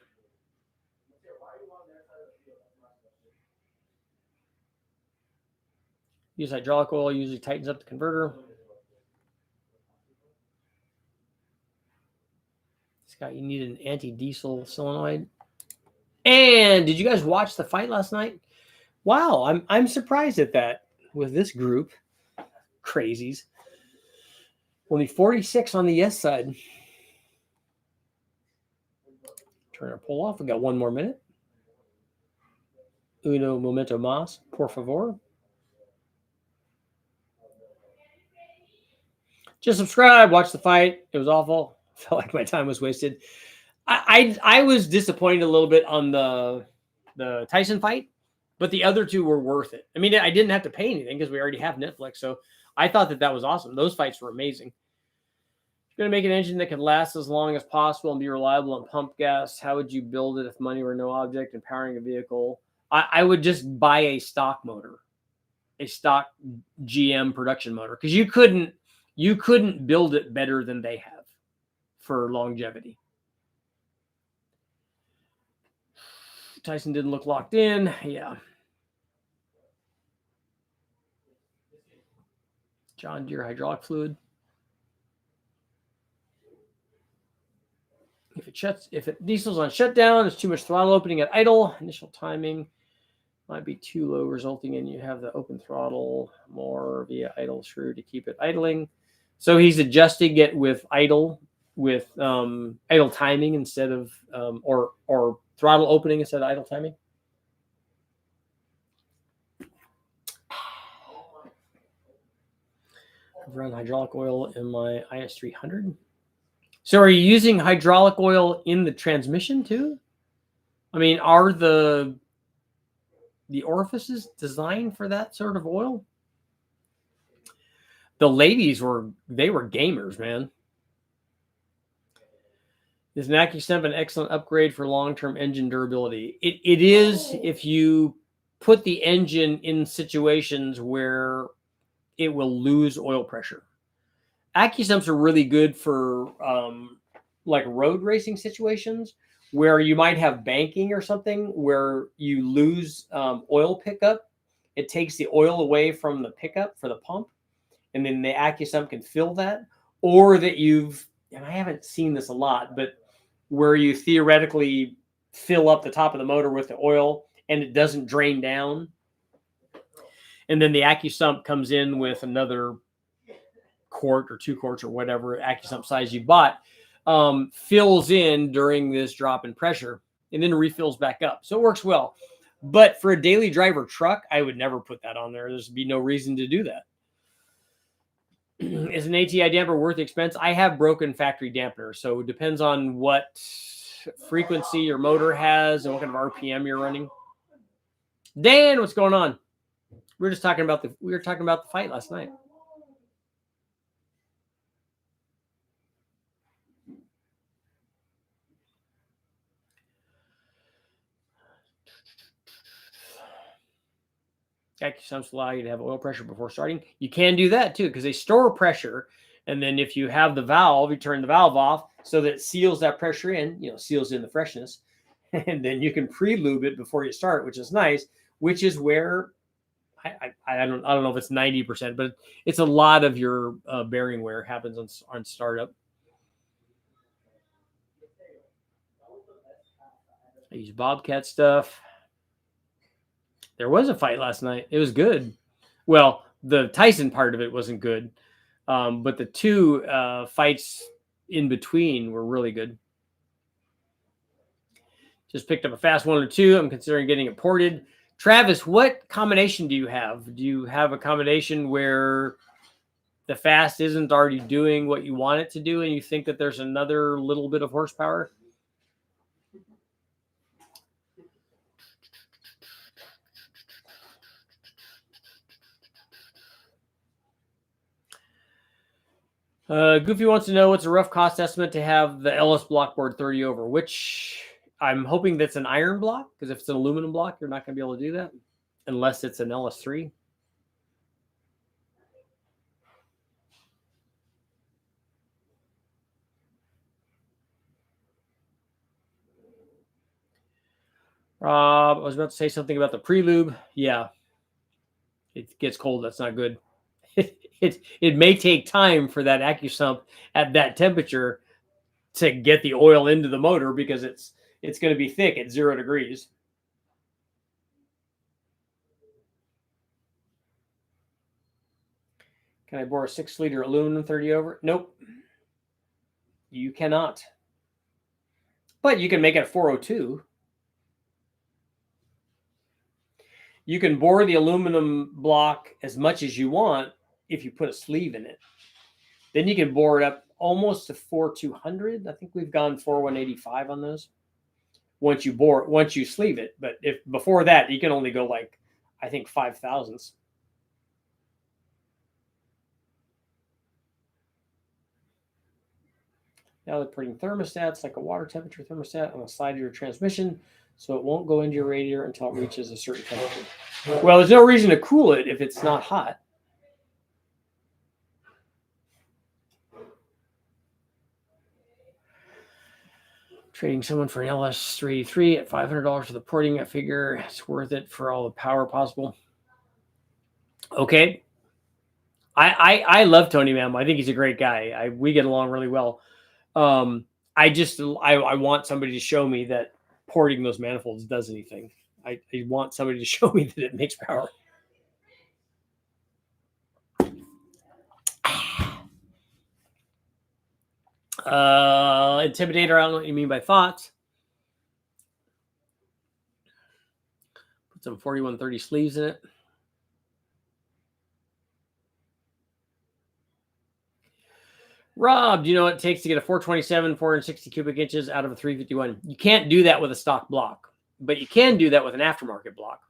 Use hydraulic oil, usually tightens up the converter. Scott, you need an anti-diesel solenoid. And did you guys watch the fight last night? Wow, I'm surprised at that with this group. Crazies. Only 46 on the yes side. Turn our pull off. We got one more minute. Uno momento más, por favor. Just subscribe, watch the fight. It was awful. Felt like my time was wasted. I was disappointed a little bit on the TYSON fight, but the other two were worth it. I mean, I didn't have to pay anything because we already have Netflix, so I thought that was awesome. Those fights were amazing. You're going to make an engine that can last as long as possible and be reliable on pump gas. How would you build it if money were no object and powering a vehicle? I would just buy a stock motor, a stock GM production motor, because you couldn't build it better than they have for longevity. TYSON didn't look locked in. Yeah. John Deere hydraulic fluid. If it diesel's on shutdown, it's too much throttle opening at idle. Initial timing might be too low, resulting in you have the open throttle more via idle screw to keep it idling. So he's adjusting it with idle timing instead of or throttle opening instead of idle timing. I've run hydraulic oil in my IS300. So are you using hydraulic oil in the transmission too? I mean, are the orifices designed for that sort of oil? The ladies were gamers, man. Is an AccuStemp an excellent upgrade for long-term engine durability? It is if you put the engine in situations where it will lose oil pressure. AccuStemps are really good for like road racing situations where you might have banking or something where you lose oil pickup. It takes the oil away from the pickup for the pump, and then the AccuStemp can fill that. Or that and I haven't seen this a lot, but where you theoretically fill up the top of the motor with the oil and it doesn't drain down. And then the AccuStemp comes in with another quart or 2 quarts or whatever AccuStemp size you bought, fills in during this drop in pressure and then refills back up. So it works well. But for a daily driver truck, I would never put that on there. There's be no reason to do that. Is an ATI damper worth the expense? I have broken factory dampeners, so it depends on what frequency your motor has and what kind of RPM you're running. Dan, what's going on? We were talking about the fight last night. AccuStemps allow you to have oil pressure before starting. You can do that too because they store pressure, and then if you have the valve, you turn the valve off so that it seals that pressure in. Seals in the freshness, and then you can pre-lube it before you start, which is nice. Which is where I don't know if it's 90%, but it's a lot of your bearing wear happens on startup. I use Bobcat stuff. There was a fight last night. It was good. Well, the TYSON part of it wasn't good, but the two fights in between were really good. Just picked up a fast 102. I'm considering getting it ported Travis, what combination do you have? Do you have a combination where the fast isn't already doing what you want it to do, and you think that there's another little bit of horsepower? Goofy wants to know what's a rough cost estimate to have the LS block board 30 over, which I'm hoping that's an iron block, because if it's an aluminum block, you're not going to be able to do that unless it's an LS3. I was about to say something about the pre-lube. Yeah, it gets cold. That's not good. It may take time for that AccuSump at that temperature to get the oil into the motor, because it's going to be thick at 0 degrees. Can I bore a 6-liter aluminum 30 over? Nope. You cannot. But you can make it a 402. You can bore the aluminum block as much as you want if you put a sleeve in it. Then you can bore it up almost to 4200. I think we've gone 4185 on those. Once you sleeve it. But if before that, you can only go like, I think, 5,000s. Now they're putting thermostats like a water temperature thermostat on the side of your transmission, so it won't go into your radiator until it reaches a certain temperature. Well, there's no reason to cool it if it's not hot. Trading someone for an LS383 at $500 for the porting, I figure it's worth it for all the power possible. Okay. I love Tony Mammo. I think he's a great guy. We get along really well. I want somebody to show me that porting those manifolds does anything. I want somebody to show me that it makes power. Intimidator, I don't know what you mean by thoughts. Put some 4130 sleeves in it. Rob, do you know what it takes to get a 427, 460 cubic inches out of a 351? You can't do that with a stock block, but you can do that with an aftermarket block.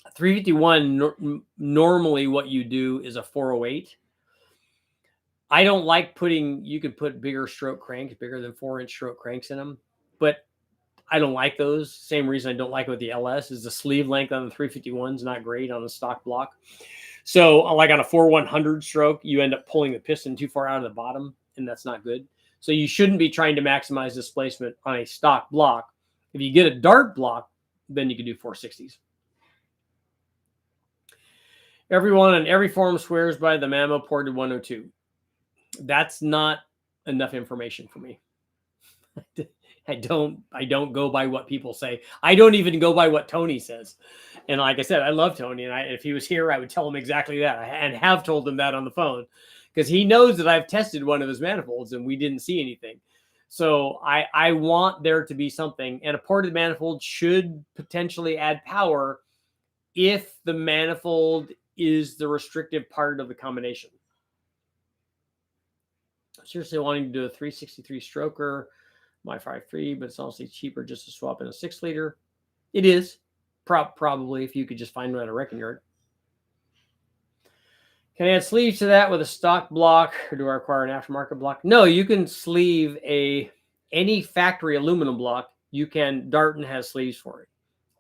A 351, normally what you do is a 408. I don't like you could put bigger stroke cranks, bigger than 4-inch stroke cranks in them, but I don't like those. Same reason I don't like it with the LS is the sleeve length on the 351 is not great on the stock block. So like on a 4100 stroke, you end up pulling the piston too far out of the bottom, and that's not good. So you shouldn't be trying to maximize displacement on a stock block. If you get a dart block, then you can do 460s. Everyone on every forum swears by the Mammo ported 102. That's not enough information for me. I don't go by what people say. I don't even go by what Tony says. And like I said, I love Tony. And if he was here, I would tell him exactly that. And have told him that on the phone, because he knows that I've tested one of his manifolds and we didn't see anything. So I want there to be something. And a ported manifold should potentially add power if the manifold is the restrictive part of the combination. Seriously wanting to do a 363 stroker, my 5.3, but it's also cheaper just to swap in a 6-liter. It is probably, if you could just find one at a wrecking yard. Can I add sleeves to that with a stock block, or do I require an aftermarket block? No, you can sleeve any factory aluminum block. You can. Darton has sleeves for it.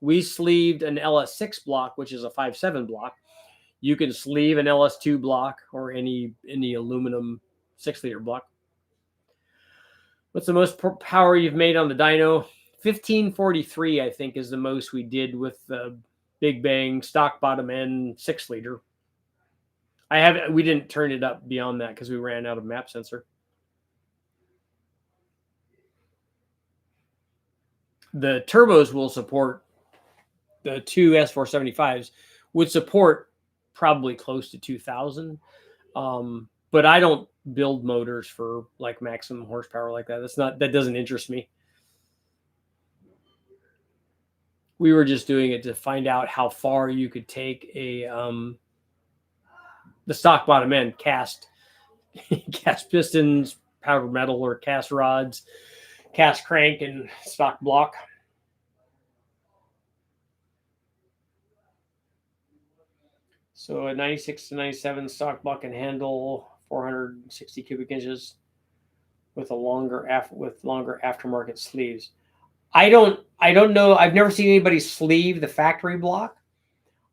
We sleeved an LS6 block, which is a 5.7 block. You can sleeve an LS2 block or any aluminum 6-liter block. What's the most power you've made on the dyno? 1543, I think, is the most we did with the Big Bang stock bottom end 6-liter. We didn't turn it up beyond that because we ran out of map sensor. The turbos will support, the two S475s would support probably close to 2,000. But I don't build motors for like maximum horsepower like that. That doesn't interest me. We were just doing it to find out how far you could take a the stock bottom end cast cast pistons, powdered metal, or cast rods, cast crank, and stock block. So a 96 to 97 stock block and handle, 460 cubic inches with longer aftermarket sleeves. I don't know. I've never seen anybody sleeve the factory block.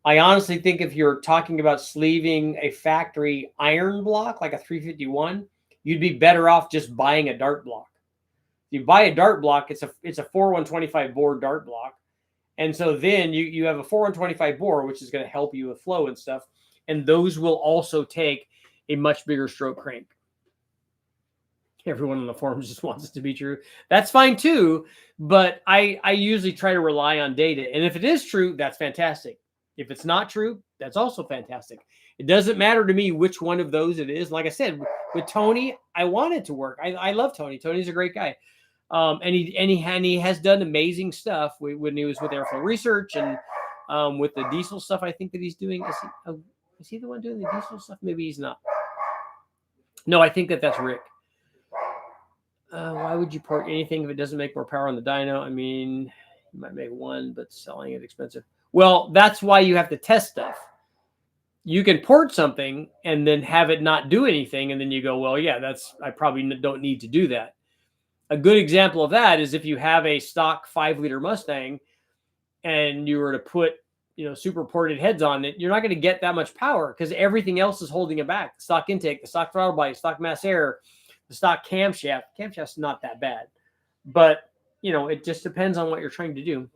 I honestly think if you're talking about sleeving a factory iron block like a 351, you'd be better off just buying a dart block. If you buy a dart block, it's a 4125 bore dart block. And so then you have a 4125 bore, which is going to help you with flow and stuff. And those will also take a much bigger stroke crank. Everyone on the forums just wants it to be true. That's fine too. But I usually try to rely on data. And if it is true, that's fantastic. If it's not true, that's also fantastic. It doesn't matter to me which one of those it is. Like I said, with Tony, I want it to work. I love Tony. Tony's a great guy. And he has done amazing stuff when he was with Airflow Research and with the diesel stuff. I think that he's doing. Is he the one doing the diesel stuff? Maybe he's not. No, I think that's Rick. Why would you port anything if it doesn't make more power on the dyno? I mean, you might make one, but selling it expensive. Well, that's why you have to test stuff. You can port something and then have it not do anything, and then you go, well, yeah, I probably don't need to do that. A good example of that is if you have a stock 5-liter Mustang and you were to put, super ported heads on it, you're not going to get that much power because everything else is holding it back. The stock intake, the stock throttle body, stock mass air, the stock camshaft. Camshaft's not that bad, but it just depends on what you're trying to do.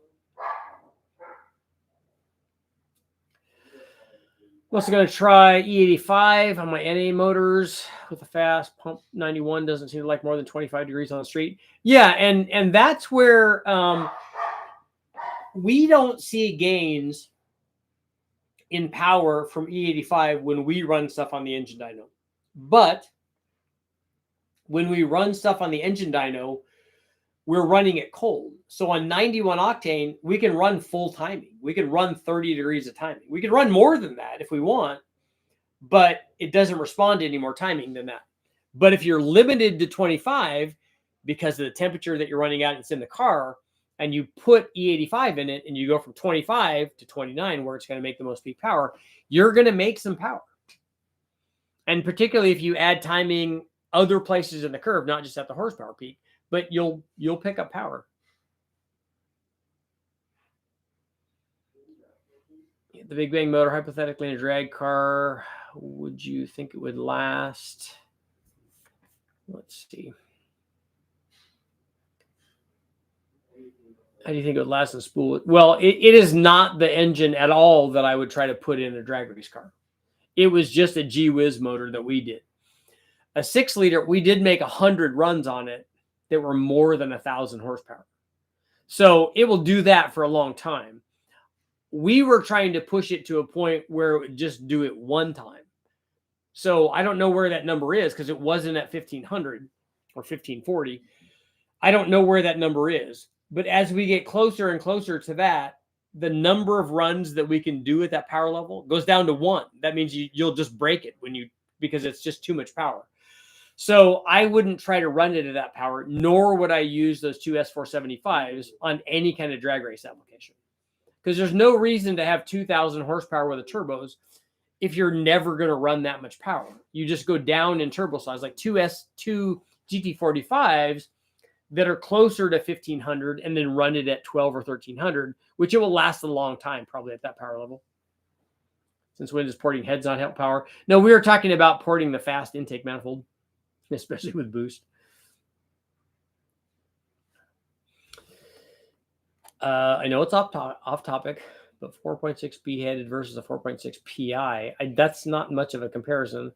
I'm also going to try E85 on my NA motors with a fast pump 91. Doesn't seem to like more than 25 degrees on the street. Yeah, and that's where we don't see gains in power from E85 when we run stuff on the engine dyno. But when we run stuff on the engine dyno, we're running it cold. So on 91 octane, we can run full timing. We can run 30 degrees of timing. We can run more than that if we want, but it doesn't respond to any more timing than that. But if you're limited to 25 because of the temperature that you're running at, it's in the car, and you put E85 in it and you go from 25 to 29 where it's going to make the most peak power, you're going to make some power. And particularly if you add timing other places in the curve, not just at the horsepower peak, but you'll pick up power. The Big Bang motor, hypothetically in a drag car, would you think it would last? Let's see. How do you think it would last in spool? Well, it is not the engine at all that I would try to put in a drag race car. It was just a G-Wiz motor that we did. A 6-liter, we did make 100 runs on it that were more than 1,000 horsepower. So it will do that for a long time. We were trying to push it to a point where it would just do it one time. So I don't know where that number is because it wasn't at 1,500 or 1,540. I don't know where that number is. But as we get closer and closer to that, the number of runs that we can do at that power level goes down to 1. That means you'll just break it because it's just too much power. So I wouldn't try to run it at that power, nor would I use those 2 S475s on any kind of drag race application. Because there's no reason to have 2,000 horsepower with the turbos if you're never going to run that much power. You just go down in turbo size, like 2 GT45s that are closer to 1,500 and then run it at 12 or 1,300, which it will last a long time, probably at that power level. Since when does porting heads on help power? No, we were talking about porting the fast intake manifold, especially with boost. I know it's off topic, but 4.6 B headed versus a 4.6 PI, that's not much of a comparison.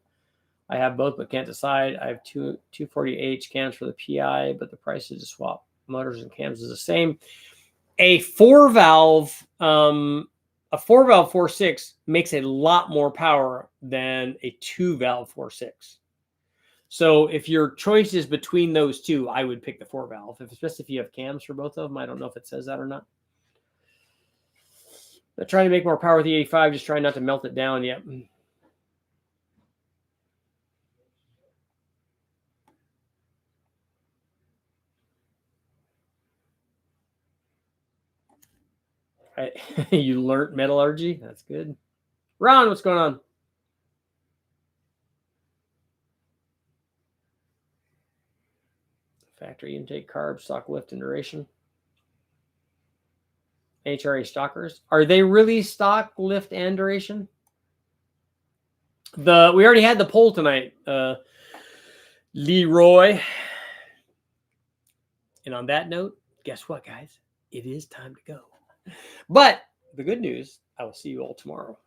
I have both, but can't decide. I have 240H cams for the PI, but the price to swap motors and cams is the same. A 4-valve 4.6 makes a lot more power than a 2-valve 4.6. So if your choice is between those two, I would pick the 4-valve, especially if you have cams for both of them. I don't know if it says that or not. They're trying to make more power with the 85, just trying not to melt it down yet. You learned metallurgy? That's good. Ron, what's going on? Factory intake, carbs, stock lift, and duration. HRA stockers. Are they really stock, lift, and duration? We already had the poll tonight, Leroy. And on that note, guess what, guys? It is time to go. But the good news, I will see you all tomorrow.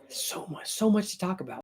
So much to talk about.